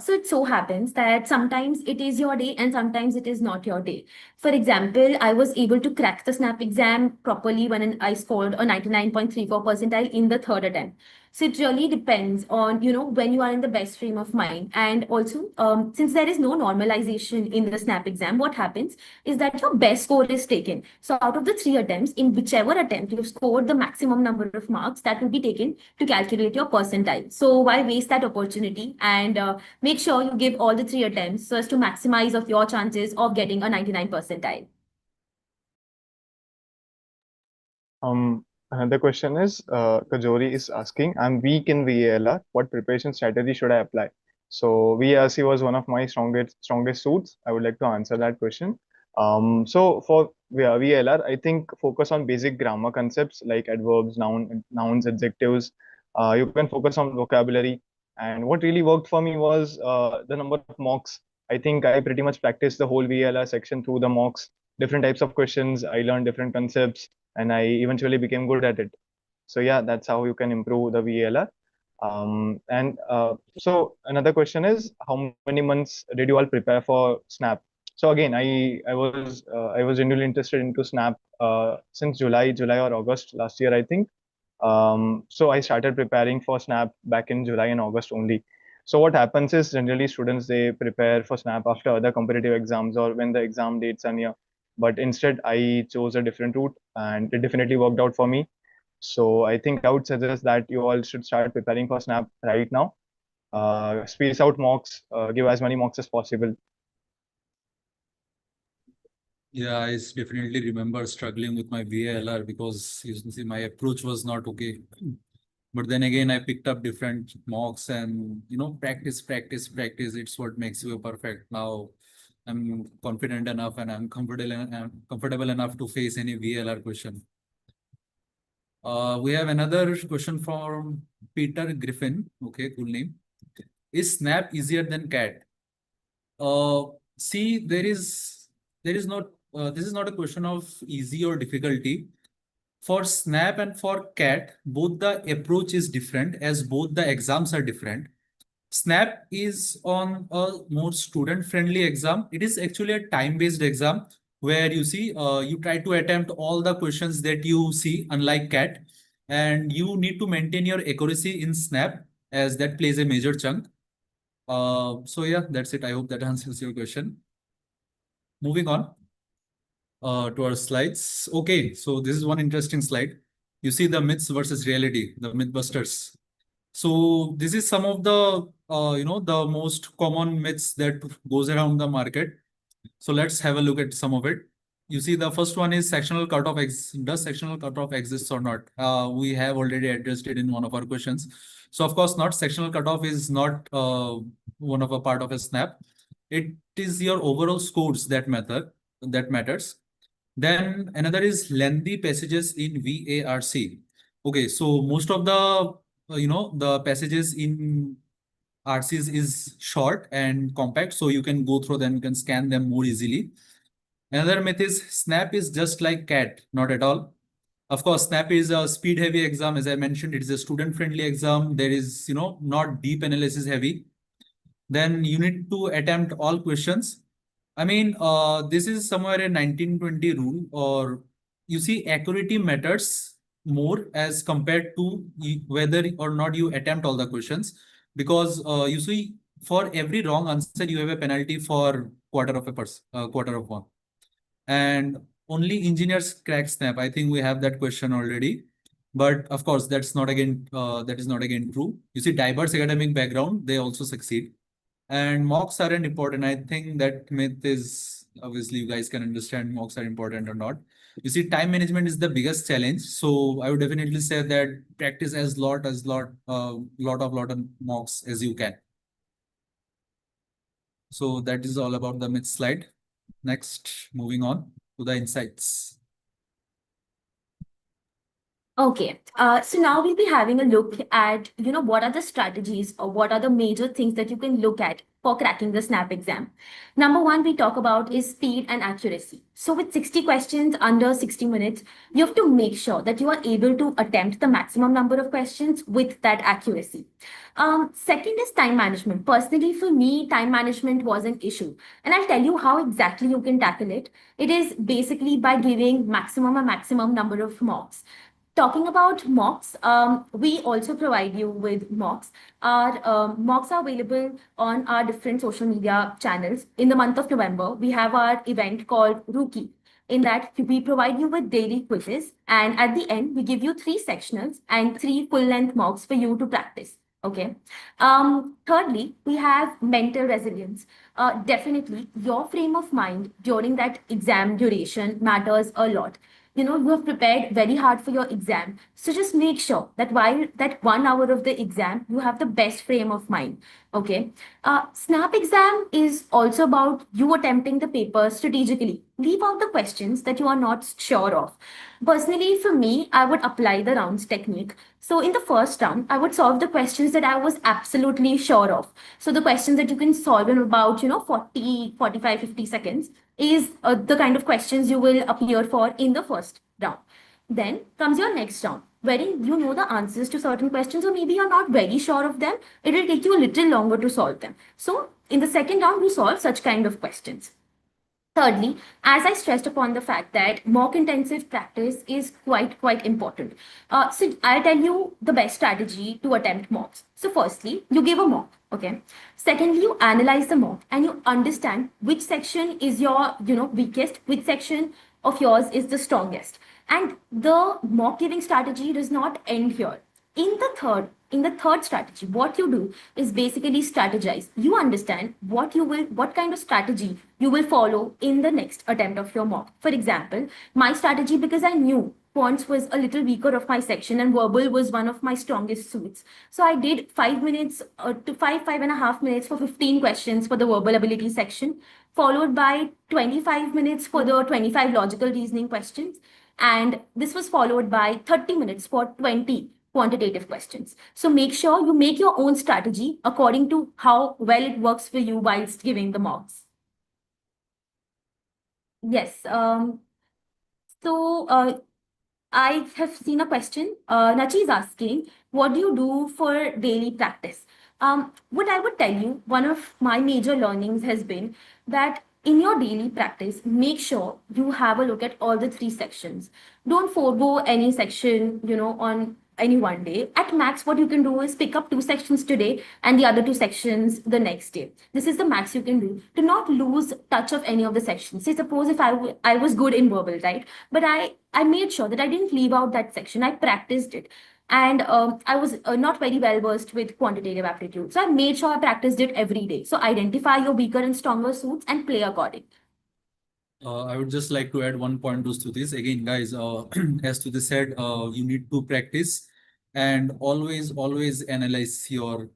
So it so happens that sometimes it is your day and sometimes it is not your day. For example, I was able to crack the SNAP exam properly when I scored a 99.34 percentile in the 3rd attempt. So it really depends on, when you are in the best frame of mind. And also, since there is no normalization in the SNAP exam, what happens is that your best score is taken. So out of the 3 attempts, in whichever attempt you've scored the maximum number of marks, that will be taken to calculate your percentile. So why waste that opportunity, and make sure you give all the 3 attempts so as to maximize of your chances of getting a 99 percentile. Another question is, Kajori is asking, I'm weak in VALR. What preparation strategy should I apply? So VARC was one of my strongest suits. I would like to answer that question. So for VALR, I think focus on basic grammar concepts like adverbs, nouns, adjectives. You can focus on vocabulary. And what really worked for me was the number of mocks. I think I pretty much practiced the whole VALR section through the mocks, different types of questions. I learned different concepts, and I eventually became good at it. So yeah, that's how you can improve the VALR. So another question is, how many months did you all prepare for SNAP? So again, I was genuinely interested into SNAP since July or August last year, I think. So I started preparing for SNAP back in July and August only. So what happens is generally students, they prepare for SNAP after other competitive exams or when the exam dates are near. But instead, I chose a different route, and it definitely worked out for me. So I think I would suggest that you all should start preparing for SNAP right now. Space out mocks, give as many mocks as possible. Yeah, I definitely remember struggling with my VALR because you see my approach was not okay. But then again, I picked up different mocks and practice, practice, practice. It's what makes you perfect. Now I'm confident enough and I'm comfortable enough to face any VLR question. We have another question from Peter Griffin. Okay, cool name. Is Snap easier than CAT? See, there is not this is not a question of easy or difficulty. For Snap and for CAT, both the approach is different as both the exams are different. Snap is on a more student-friendly exam. It is actually a time-based exam where you try to attempt all the questions that you see, unlike CAT, and you need to maintain your accuracy in Snap as that plays a major chunk. So yeah, that's it. I hope that answers your question. Moving on to our slides. Okay, so this is one interesting slide. You see the myths versus reality, the mythbusters. So this is some of the the most common myths that goes around the market. So let's have a look at some of it. You see, the first one is sectional cutoff. Does sectional cutoff exists or not? We have already addressed it in one of our questions. So of course not. Sectional cutoff is not one of a part of a snap. It is your overall scores that matters. Then another is lengthy passages in VARC. Okay, so most of the the passages in RCs is short and compact, so you can go through them, you can scan them more easily. Another myth is Snap is just like CAT, not at all. Of course, Snap is a speed-heavy exam. As I mentioned, it is a student-friendly exam. There is, not deep analysis heavy. Then you need to attempt all questions. I mean, this is somewhere a 1920 rule, or you see, accuracy matters more as compared to whether or not you attempt all the questions, because you see, for every wrong answer, you have a penalty for quarter of one, and only engineers crack Snap. I think we have that question already, but of course, that is not again true. You see, diverse academic background, they also succeed. And mocks aren't important. I think that myth is obviously you guys can understand mocks are important or not. You see, time management is the biggest challenge. So I would definitely say that practice lot of mocks as you can. So that is all about the myth slide. Next, moving on to the insights. Okay, so now we'll be having a look at, what are the strategies or what are the major things that you can look at for cracking the SNAP exam. Number one, we talk about is speed and accuracy. So with 60 questions under 60 minutes, you have to make sure that you are able to attempt the maximum number of questions with that accuracy. Second is time management. Personally, for me, time management was an issue. And I'll tell you how exactly you can tackle it. It is basically by giving a maximum number of mocks. Talking about mocks, we also provide you with mocks. Our mocks are available on our different social media channels. In the month of November, we have our event called Rookie. In that, we provide you with daily quizzes, and at the end, we give you 3 sectionals and 3 full-length mocks for you to practice. Okay. Thirdly, we have mental resilience. Definitely, your frame of mind during that exam duration matters a lot. You have prepared very hard for your exam. So just make sure that while that 1 hour of the exam, you have the best frame of mind. Okay. SNAP exam is also about you attempting the paper strategically. Leave out the questions that you are not sure of. Personally, for me, I would apply the rounds technique. So in the first round, I would solve the questions that I was absolutely sure of. So the questions that you can solve in about, 40, 45, 50 seconds is the kind of questions you will appear for in the first round. Then comes your next round, wherein you know the answers to certain questions, or maybe you're not very sure of them. It will take you a little longer to solve them. So in the second round, you solve such kind of questions. Thirdly, as I stressed upon the fact that mock intensive practice is quite important. So I'll tell you the best strategy to attempt mocks. So firstly, you give a mock, okay? Secondly, you analyze the mock and you understand which section is your, weakest, which section of yours is the strongest. And the mock giving strategy does not end here. In the third strategy, what you do is basically strategize. You understand what kind of strategy you will follow in the next attempt of your mock. For example, my strategy, because I knew quants was a little weaker of my section and verbal was one of my strongest suits. So I did 5 minutes to 5.5 minutes for 15 questions for the verbal ability section, followed by 25 minutes for the 25 logical reasoning questions. And this was followed by 30 minutes for 20 quantitative questions. So make sure you make your own strategy according to how well it works for you whilst giving the mocks. Yes. I have seen a question. Nachi is asking, what do you do for daily practice? What I would tell you, one of my major learnings has been that in your daily practice, make sure you have a look at all the 3 sections. Don't forego any section, on any one day. At max, what you can do is pick up 2 sections today and the other 2 sections the next day. This is the max you can do to not lose touch of any of the sections. Say, suppose if I was good in verbal, right? But I made sure that I didn't leave out that section. I practiced it. And I was not very well versed with quantitative aptitude. So I made sure I practiced it every day. So identify your weaker and stronger suits and play accordingly. I would just like to add one point to this. Again, guys, as Tuti said, you need to practice and always analyze your,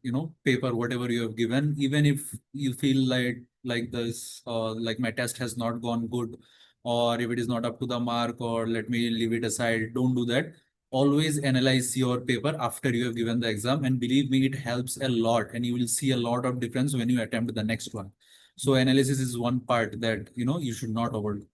paper, whatever you have given. Even if you feel like this, like my test has not gone good, or if it is not up to the mark, or let me leave it aside. Don't do that. Always analyze your paper after you have given the exam, and believe me, it helps a lot, and you will see a lot of difference when you attempt the next one. So analysis is one part that you should not overlook.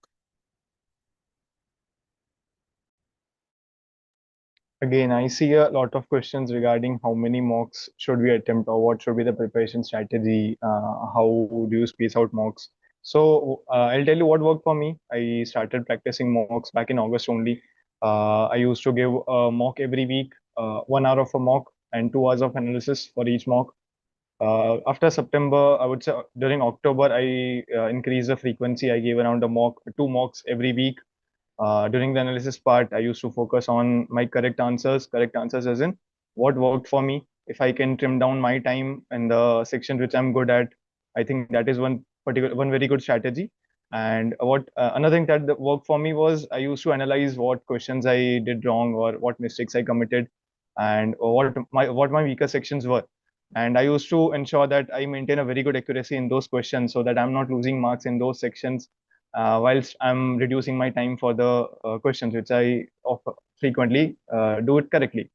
Again, I see a lot of questions regarding how many mocks should we attempt or what should be the preparation strategy, how do you space out mocks. So I'll tell you what worked for me. I started practicing mocks back in August only. I used to give a mock every week, 1 hour of a mock and 2 hours of analysis for each mock. After September, I would say during October, I increased the frequency. I gave around 2 mocks every week. During the analysis part, I used to focus on my correct answers as in what worked for me. If I can trim down my time in the section which I'm good at, I think that is one very good strategy. And what another thing that worked for me was I used to analyze what questions I did wrong or what mistakes I committed, and what my weaker sections were. And I used to ensure that I maintain a very good accuracy in those questions so that I'm not losing marks in those sections whilst I'm reducing my time for the questions which I frequently do it correctly.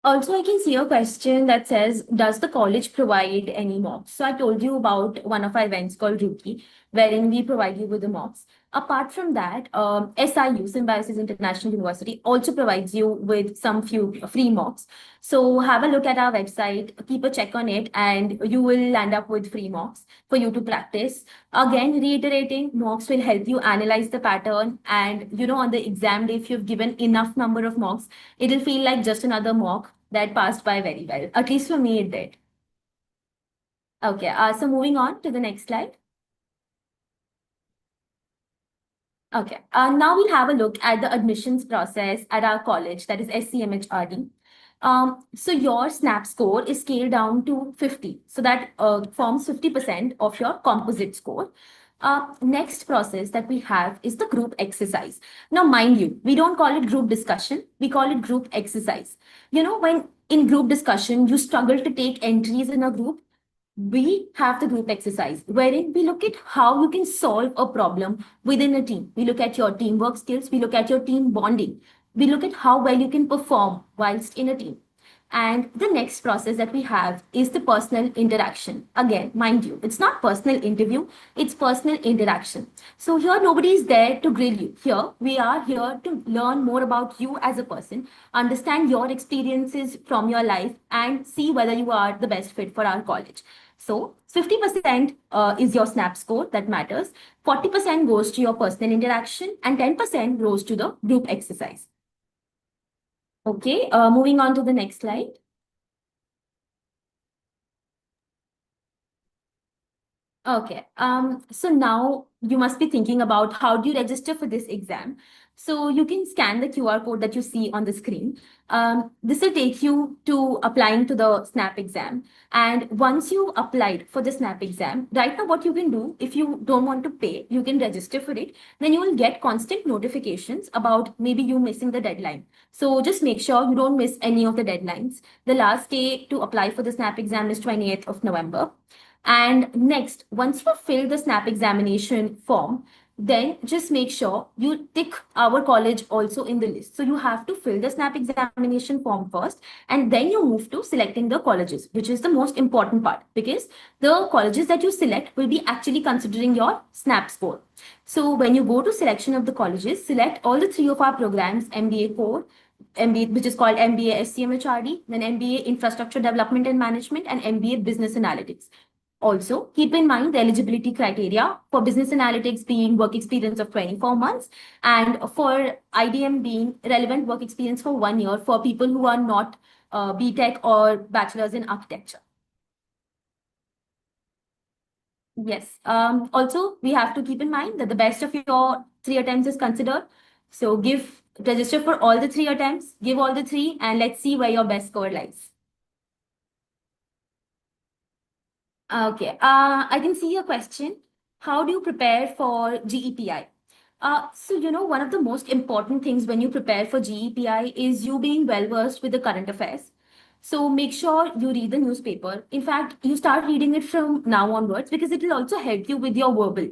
Also, I can see a question that says, does the college provide any mocks? So I told you about one of our events called Rookie, wherein we provide you with the mocks. Apart from that, SIU, Symbiosis International University, also provides you with some few free mocks. So have a look at our website, keep a check on it, and you will land up with free mocks for you to practice. Again, reiterating, mocks will help you analyze the pattern. And, on the exam day, if you've given enough number of mocks, it'll feel like just another mock that passed by very well. At least for me, it did. Okay, so moving on to the next slide. Okay, now we'll have a look at the admissions process at our college, that is SCMHRD. So your SNAP score is scaled down to 50. So that forms 50% of your composite score. Next process that we have is the group exercise. Now, mind you, we don't call it group discussion. We call it group exercise. When in group discussion, you struggle to take entries in a group, we have the group exercise wherein we look at how you can solve a problem within a team. We look at your teamwork skills. We look at your team bonding. We look at how well you can perform whilst in a team. And the next process that we have is the personal interaction. Again, mind you, it's not personal interview, it's personal interaction. So here nobody is there to grill you. Here we are here to learn more about you as a person, understand your experiences from your life, and see whether you are the best fit for our college. So 50% is your SNAP score that matters. 40% goes to your personal interaction and 10% goes to the group exercise. Okay, moving on to the next slide. Okay, so now you must be thinking about how do you register for this exam? So you can scan the QR code that you see on the screen. This will take you to applying to the SNAP exam. And once you applied for the SNAP exam, right now what you can do, if you don't want to pay, you can register for it. Then you will get constant notifications about maybe you missing the deadline. So just make sure you don't miss any of the deadlines. The last day to apply for the SNAP exam is 28th of November. And next, once you fill the SNAP examination form, then just make sure you tick our college also in the list. So you have to fill the SNAP examination form first, and then you move to selecting the colleges, which is the most important part, because the colleges that you select will be actually considering your SNAP score. So when you go to selection of the colleges, select all the three of our programs: MBA Core, MBA, which is called MBA SCMHRD, then MBA Infrastructure Development and Management, and MBA Business Analytics. Also, keep in mind the eligibility criteria for business analytics being work experience of 24 months, and for IDM being relevant work experience for 1 year for people who are not BTech or bachelor's in architecture. Yes. Also, we have to keep in mind that the best of your 3 attempts is considered. So register for all the 3 attempts, give all the 3, and let's see where your best score lies. Okay, I can see your question. How do you prepare for GEPI? So, one of the most important things when you prepare for GEPI is you being well versed with the current affairs. So make sure you read the newspaper. In fact, you start reading it from now onwards because it will also help you with your verbal.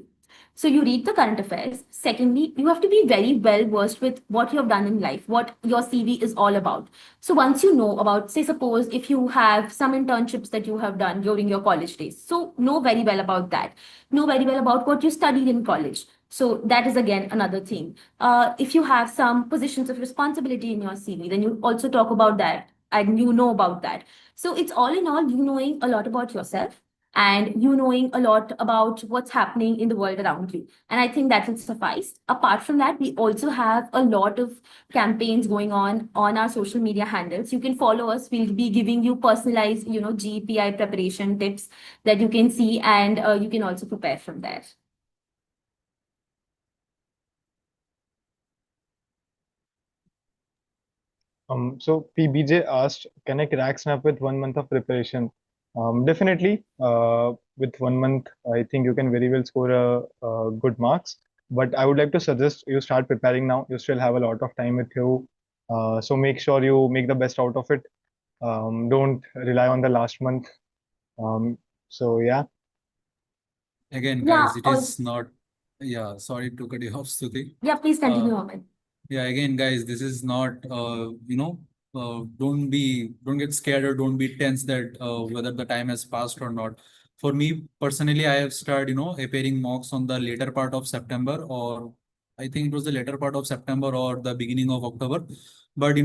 So you read the current affairs. Secondly, you have to be very well versed with what you have done in life, what your CV is all about. So once you know about, say, suppose if you have some internships that you have done during your college days, so know very well about that. Know very well about what you studied in college. So that is again another thing. If you have some positions of responsibility in your CV, then you also talk about that and you know about that. So it's all in all, you knowing a lot about yourself and you knowing a lot about what's happening in the world around you. And I think that will suffice. Apart from that, we also have a lot of campaigns going on our social media handles. You can follow us. We'll be giving you personalized, GPI preparation tips that you can see, and you can also prepare from there. So PBJ asked, can I crack SNAP with 1 month of preparation? Definitely, with 1 month, I think you can very well score a good marks. But I would like to suggest you start preparing now. You still have a lot of time with you. So make sure you make the best out of it. Don't rely on the last month. So yeah. Again, Yeah, guys, it is not, yeah, sorry to cut you off, Stuti. Yeah, please continue, Amit. Yeah, again, guys, this is not, don't get scared or don't be tense that whether the time has passed or not. For me personally, I have started, appearing mocks on the later part of September, or I think it was the later part of September or the beginning of October. But,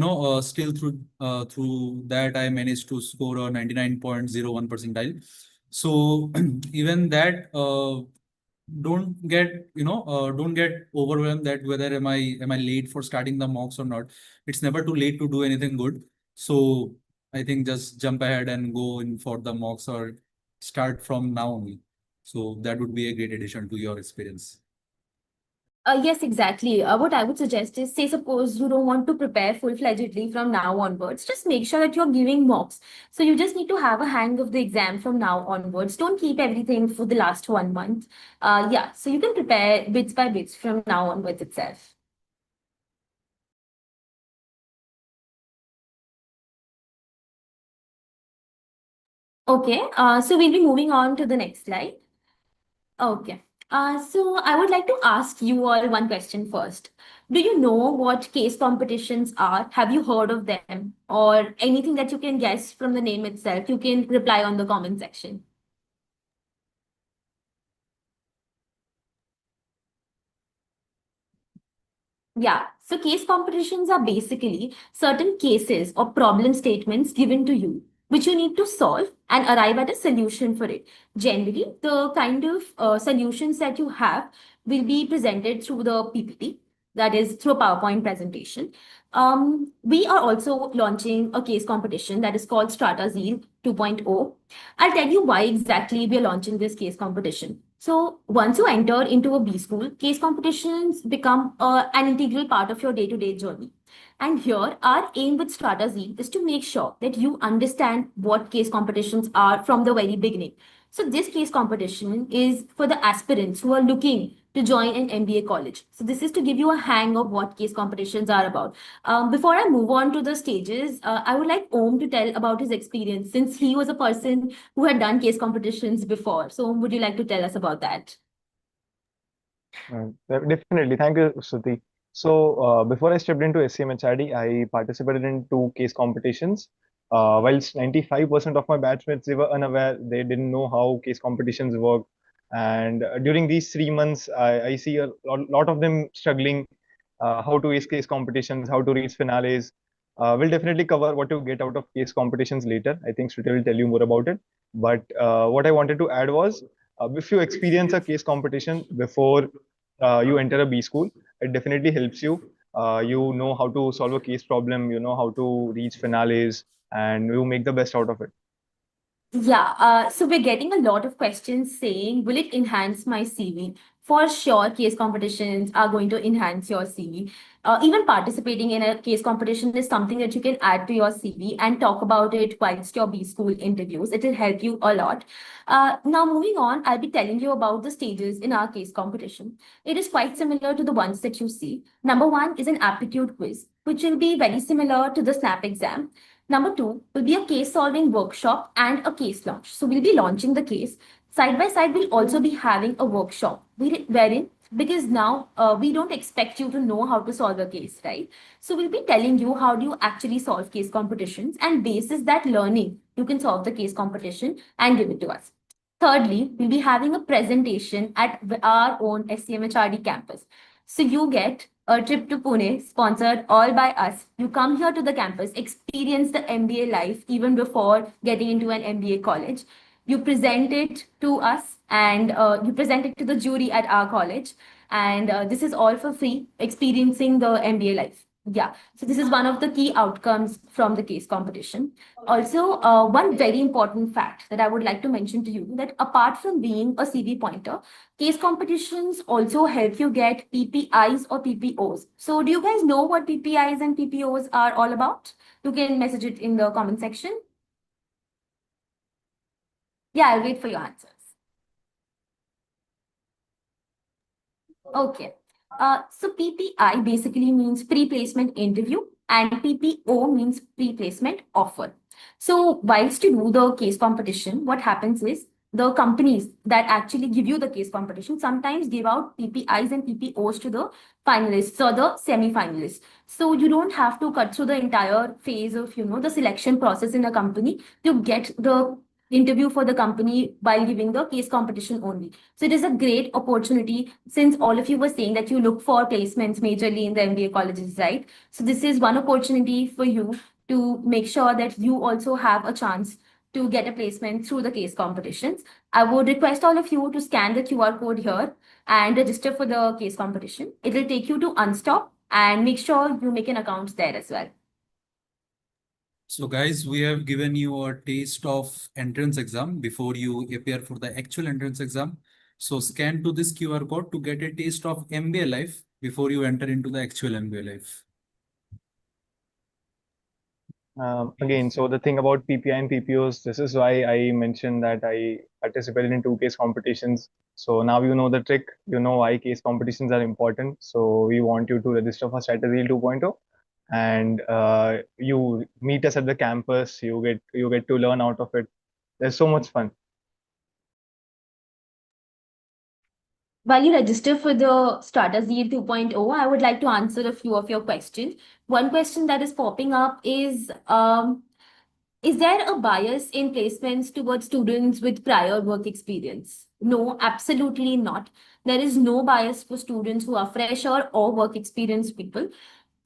still through that, I managed to score a 99.01 percentile. So even that, don't get overwhelmed that whether am I late for starting the mocks or not. It's never too late to do anything good. So I think just jump ahead and go in for the mocks or start from now only. So that would be a great addition to your experience. Yes, exactly. What I would suggest is, say, suppose you don't want to prepare full-fledgedly from now onwards, just make sure that you're giving mocks. So you just need to have a hang of the exam from now onwards. Don't keep everything for the last 1 month. Yeah, so you can prepare bits by bits from now onwards itself. Okay, so we'll be moving on to the next slide. Okay. So I would like to ask you all one question first. Do you know what case competitions are? Have you heard of them? Or anything that you can guess from the name itself? You can reply on the comment section. Yeah, so case competitions are basically certain cases or problem statements given to you, which you need to solve and arrive at a solution for it. Generally, the kind of solutions that you have will be presented through the PPT, that is through a PowerPoint presentation. We are also launching a case competition that is called Strata Zeal 2.0. I'll tell you why exactly we are launching this case competition. So once you enter into a B school, case competitions become an integral part of your day-to-day journey. And here, our aim with Strata Z is to make sure that you understand what case competitions are from the very beginning. So this case competition is for the aspirants who are looking to join an MBA college. So this is to give you a hang of what case competitions are about. Before I move on to the stages, I would like Om to tell about his experience since he was a person who had done case competitions before. So would you like to tell us about that? Definitely. Thank you, Shruti. So, before I stepped into SCMHRD, I participated in two case competitions. Whilst 95% of my batchmates, they were unaware, they didn't know how case competitions work. And during these 3 months, I see a lot of them struggling how to ace case competitions, how to reach finales. We'll definitely cover what to get out of case competitions later. I think Shruti will tell you more about it. But what I wanted to add was, if you experience a case competition before you enter a B school, it definitely helps you. You know how to solve a case problem, you know how to reach finales, and you make the best out of it. Yeah, so we're getting a lot of questions saying, will it enhance my CV? For sure, case competitions are going to enhance your CV. Even participating in a case competition is something that you can add to your CV and talk about it whilst your B school interviews. It will help you a lot. Now, moving on, I'll be telling you about the stages in our case competition. It is quite similar to the ones that you see. Number one is an aptitude quiz, which will be very similar to the SNAP exam. Number two will be a case solving workshop and a case launch. So we'll be launching the case. Side by side, we'll also be having a workshop wherein, because now we don't expect you to know how to solve a case, right? So we'll be telling you how do you actually solve case competitions, and basis that learning, you can solve the case competition and give it to us. Thirdly, we'll be having a presentation at our own SCMHRD campus. So you get a trip to Pune sponsored all by us. You come here to the campus, experience the MBA life even before getting into an MBA college. You present it to us and you present it to the jury at our college. And this is all for free, experiencing the MBA life. Yeah, so this is one of the key outcomes from the case competition. Also, one very important fact that I would like to mention to you that apart from being a CV pointer, case competitions also help you get PPIs or PPOs. So do you guys know what PPIs and PPOs are all about? You can message it in the comment section. Yeah, I'll wait for your answers. Okay. So PPI basically means pre-placement interview and PPO means pre-placement offer. So whilst you do the case competition, what happens is the companies that actually give you the case competition sometimes give out PPIs and PPOs to the finalists or the semi-finalists. So you don't have to cut through the entire phase of, the selection process in a company to get the interview for the company while giving the case competition only. So it is a great opportunity since all of you were saying that you look for placements majorly in the MBA colleges, right? So this is one opportunity for you to make sure that you also have a chance to get a placement through the case competitions. I would request all of you to scan the QR code here and register for the case competition. It will take you to Unstop and make sure you make an account there as well. So guys, we have given you a taste of entrance exam before you appear for the actual entrance exam. So scan to this QR code to get a taste of MBA life before you enter into the actual MBA life. Again, so the thing about PPI and PPOs, this is why I mentioned that I participated in two case competitions. So now you know the trick, you know why case competitions are important. So we want you to register for Strategy 2.0 and you meet us at the campus, you get to learn out of it. There's so much fun. While you register for the Strata Z 2.0, I would like to answer a few of your questions. One question that is popping up is there a bias in placements towards students with prior work experience? No, absolutely not. There is no bias for students who are fresher or work experienced people.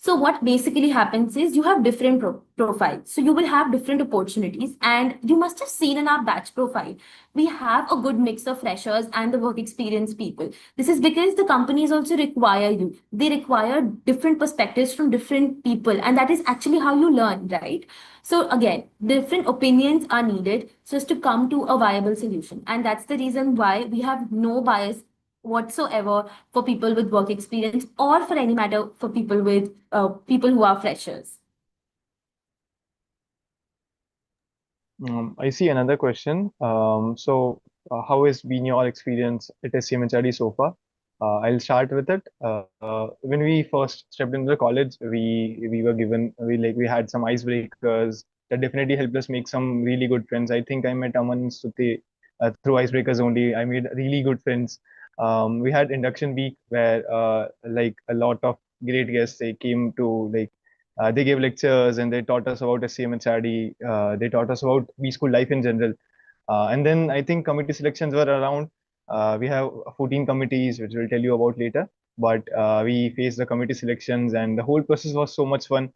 So what basically happens is you have different profiles. So you will have different opportunities, and you must have seen in our batch profile, we have a good mix of freshers and the work experienced people. This is because the companies also require you. They require different perspectives from different people, and that is actually how you learn, right? So again, different opinions are needed so as to come to a viable solution. And that's the reason why we have no bias whatsoever for people with work experience or for any matter for people with people who are freshers. I see another question. How has been your experience at SCMHRD so far? I'll start with it. When we first stepped into the college, we were given we had some icebreakers that definitely helped us make some really good friends. I think I met Aman and Stuti through icebreakers only. I made really good friends. We had induction week where a lot of great guests they came to they gave lectures and they taught us about SCMHRD. They taught us about B school life in general. And then I think committee selections were around. We have 14 committees, which we'll tell you about later. But we faced the committee selections, and the whole process was so much fun.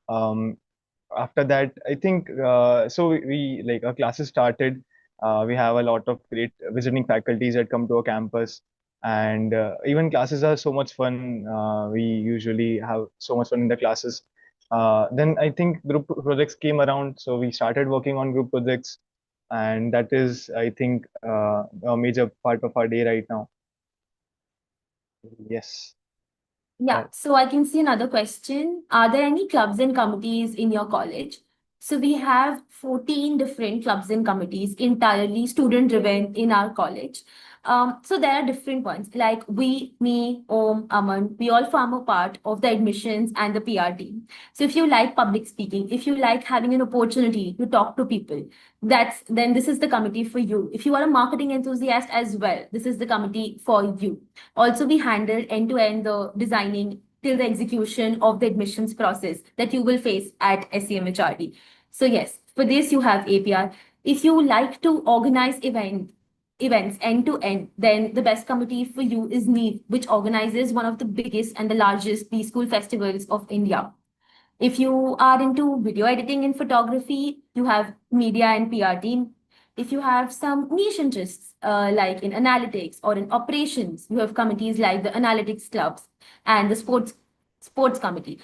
Um, After that, I think we our classes started. We have a lot of great visiting faculties that come to our campus, and even classes are so much fun. We usually have so much fun in the classes. Then I think group projects came around, so we started working on group projects, and that is, I think, a major part of our day right now. Yes. Yeah, so I can see another question. Are there any clubs and committees in your college? So we have 14 different clubs and committees, entirely student driven in our college. So there are different ones like we, me, Om, Aman, we all form a part of the admissions and the PR team. So if you like public speaking, if you like having an opportunity to talk to people, then this is the committee for you. If you are a marketing enthusiast as well, this is the committee for you. Also, we handle end-to-end the designing till the execution of the admissions process that you will face at SCMHRD. So yes, for this you have APR. If you like to organize events end to end, then the best committee for you is NEET, which organizes one of the biggest and the largest B-School festivals of India. If you are into video editing and photography, you have media and PR team. If you have some niche interests, like in analytics or in operations, you have committees like the analytics clubs and the sports committee.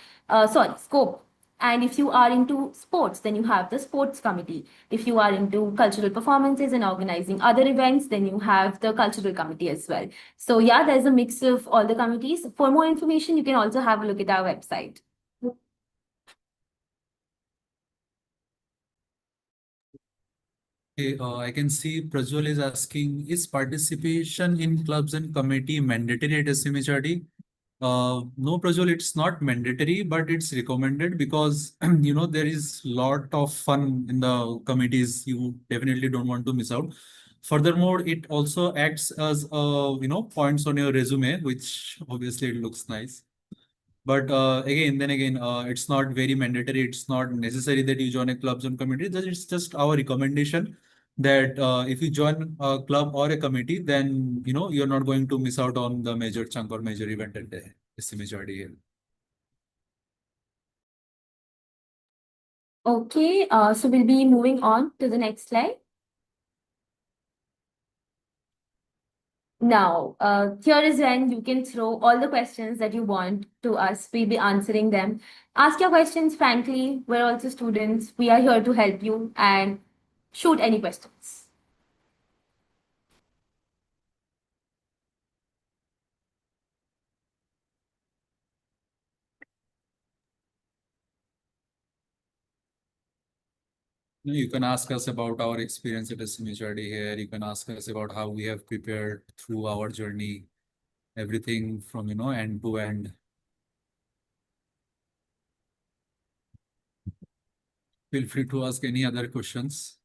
Scope. And if you are into sports, then you have the sports committee. If you are into cultural performances and organizing other events, then you have the cultural committee as well. So yeah, there's a mix of all the committees. For more information, you can also have a look at our website. Okay, I can see Prajwal is asking, is participation in clubs and committee mandatory at SMHRD? No, Prajwal, it's not mandatory, but it's recommended because there is lot of fun in the committees. You definitely don't want to miss out. Furthermore, it also acts as points on your resume, which obviously it looks nice. But again, it's not very mandatory. It's not necessary that you join a clubs and committee. It's just our recommendation that if you join a club or a committee, then you're not going to miss out on the major chunk or major event at the SMHRD. Okay, so we'll be moving on to the next slide. Now, here is when you can throw all the questions that you want to us. We'll be answering them. Ask your questions frankly. We're also students. We are here to help you and shoot any questions. You can ask us about our experience at SMHRD here. You can ask us about how we have prepared through our journey, everything from end to end. Feel free to ask any other questions.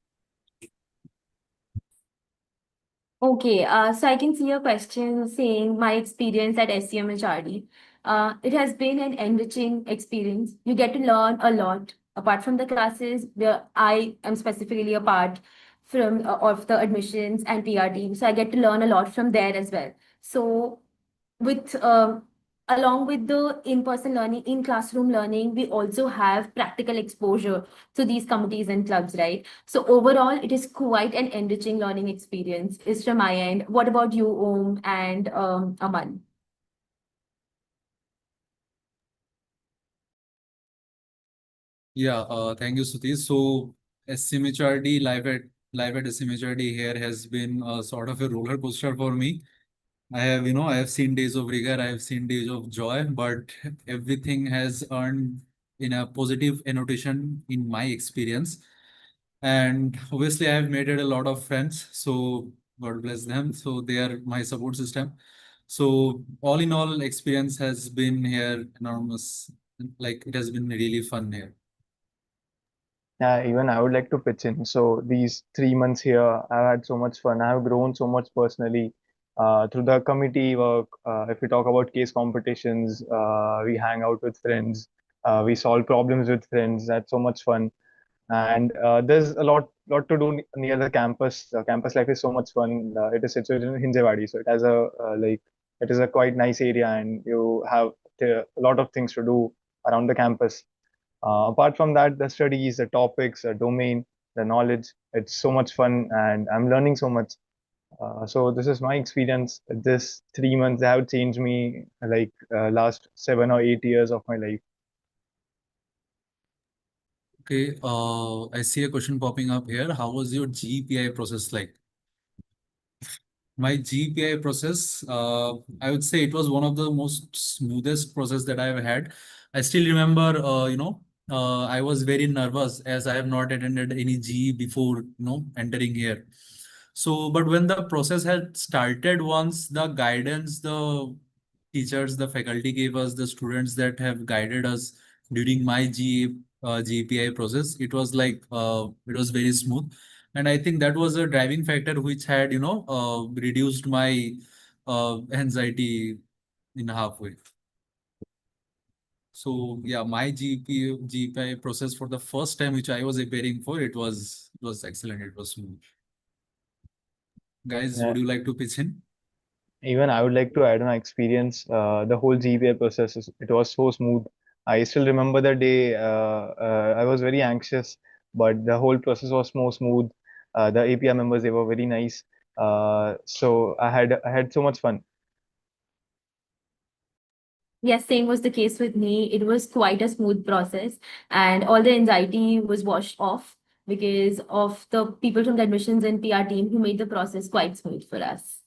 Okay, so I can see your question saying my experience at SCMHRD. It has been an enriching experience. You get to learn a lot apart from the classes where I am specifically a part from of the admissions and PR team. So I get to learn a lot from there as well. So with along with the in-person learning, in classroom learning, we also have practical exposure to these committees and clubs, right? So overall, it is quite an enriching learning experience is from my end. What about you, Om and Aman? Yeah, thank you, Suti. So SCMHRD live at SCMHRD here has been sort of a roller coaster for me. I have seen days of rigor, I have seen days of joy, but everything has earned in a positive annotation in my experience. And obviously, I have made it a lot of friends. So God bless them. So they are my support system. So all in all, experience has been here enormous. Like it has been really fun here. Yeah, even I would like to pitch in. So these 3 months here, I've had so much fun. I've grown so much personally through the committee work. If we talk about case competitions, we hang out with friends. We solve problems with friends. That's so much fun. And there's a lot to do near the campus. The campus life is so much fun. It is situated in Hinjewadi, so it has a it is a quite nice area, and you have a lot of things to do around the campus. Apart from that, the studies, the topics, the domain, the knowledge, it's so much fun, and I'm learning so much. So this is my experience. This 3 months have changed me like last 7 or 8 years of my life. Okay, I see a question popping up here. How was your GPI process like? My GPI process, I would say it was one of the most smoothest process that I've had. I still remember, I was very nervous as I have not attended any GE before, entering here. So, but when the process had started, once the guidance, the teachers, the faculty gave us, the students that have guided us during my GPI process, it was like, it was very smooth. And I think that was a driving factor which had, reduced my anxiety in halfway. So yeah, my GPI process for the first time which I was appearing for, it was excellent. It was smooth. Guys, Yeah. would you like to pitch in? Even I would like to add my experience. The whole GPA process, it was so smooth. I still remember the day I was very anxious, but the whole process was more smooth. The API members, they were very nice. So I had so much fun. Yes, same was the case with me. It was quite a smooth process, and all the anxiety was washed off because of the people from the admissions and PR team who made the process quite smooth for us.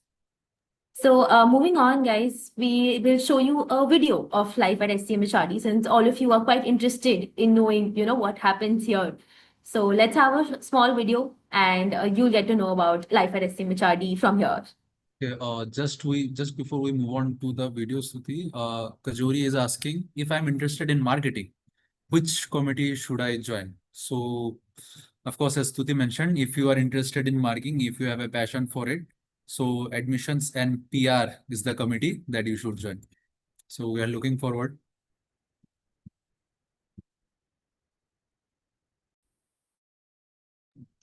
So, moving on, guys, we will show you a video of life at SCMHRD since all of you are quite interested in knowing, what happens here. So, let's have a small video and you'll get to know about life at SCMHRD from here. Okay, just before we move on to the video, Suti, Kajori is asking if I'm interested in marketing, which committee should I join? So, of course, as Stuti mentioned, if you are interested in marking, if you have a passion for it, so admissions and PR is the committee that you should join. So we are looking forward.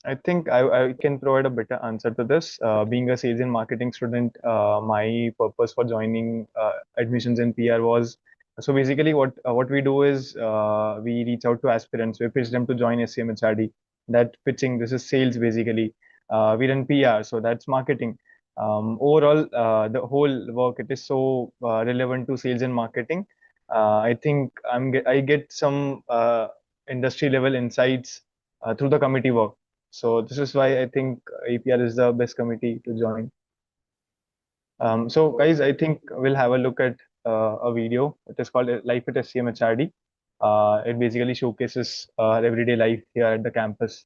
I think I can provide a better answer to this. Being a sales and marketing student, my purpose for joining admissions in PR was so basically what we do is we reach out to aspirants, we pitch them to join SCMHRD. That pitching, this is sales basically. We run PR, so that's marketing. Overall, the whole work, it is so relevant to sales and marketing. I think I get some industry level insights through the committee work. So this is why I think APR is the best committee to join. So guys, I think we'll have a look at a video. It is called Life at SCMHRD. It basically showcases everyday life here at the campus.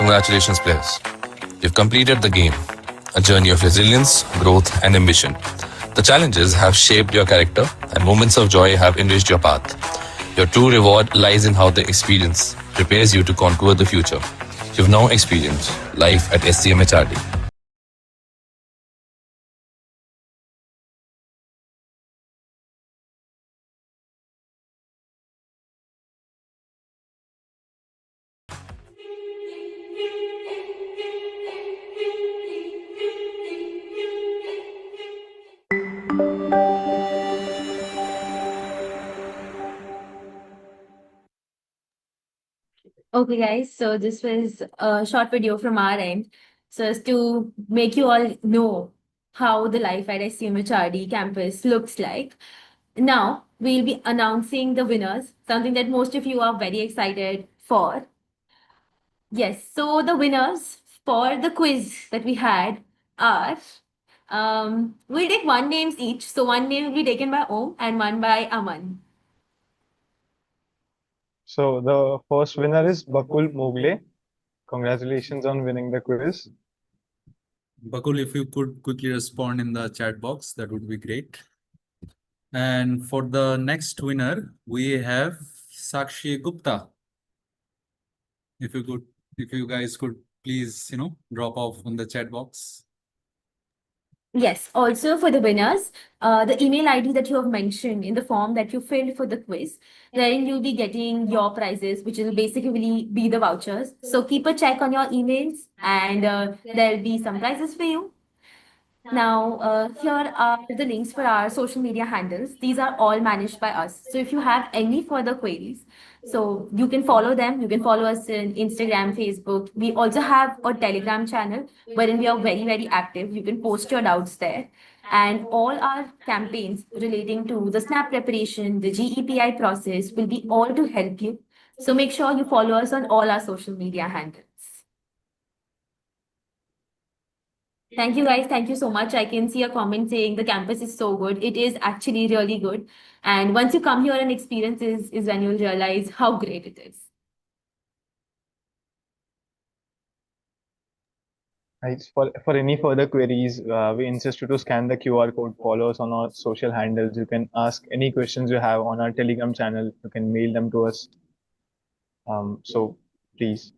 Congratulations, players. You've completed the game, a journey of resilience, growth, and ambition. The challenges have shaped your character, and moments of joy have enriched your path. Your true reward lies in how the experience prepares you to conquer the future. You've now experienced life at SCMHRD. Okay, guys, so this was a short video from our end, so as to make you all know how the life at SCMHRD campus looks like. Now, we'll be announcing the winners, something that most of you are very excited for. Yes, so the winners for the quiz that we had are, we'll take one names each. So one name will be taken by Om and one by Aman. So the first winner is Bakul Mogle. Congratulations on winning the quiz. Bakul, if you could quickly respond in the chat box, that would be great. And for the next winner, we have Sakshi Gupta. If you guys could please, drop off on the chat box. Yes, also for the winners, the email ID that you have mentioned in the form that you filled for the quiz, then you'll be getting your prizes, which will basically be the vouchers. So keep a check on your emails and there'll be some prizes for you. Now, here are the links for our social media handles. These are all managed by us. So if you have any further queries, so you can follow them. You can follow us in Instagram, Facebook. We also have a Telegram channel wherein we are very, very active. You can post your doubts there. And all our campaigns relating to the SNAP preparation, the GEPI process will be all to help you. So make sure you follow us on all our social media handles. Thank you, guys. Thank you so much. I can see a comment saying the campus is so good. It is actually really good. And once you come here and experience is when you'll realize how great it is. Guys, for any further queries, we insist you to scan the QR code, follow us on our social handles. You can ask any questions you have on our Telegram channel. You can mail them to us. So please.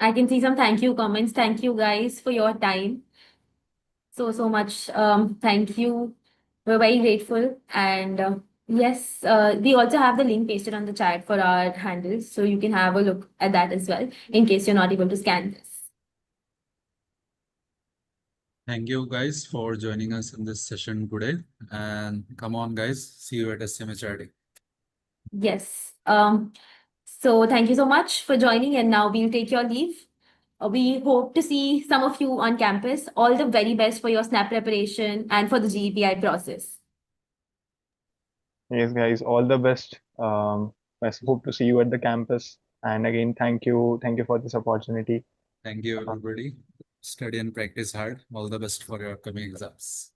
I can see some thank you comments. Thank you, guys, for your time. So much. Thank you. We're very grateful. And yes, we also have the link pasted on the chat for our handles. So you can have a look at that as well in case you're not able to scan this. Thank you guys for joining us in this session today. And come on, guys, see you at SCMHRD. Yes. So thank you so much for joining, and now we'll take your leave. We hope to see some of you on campus. All the very best for your SNAP preparation and for the GEPI process. Yes, guys, all the best. I hope to see you at the campus. And again, thank you for this opportunity. Thank you, everybody. Study and practice hard. All the best for your upcoming exams.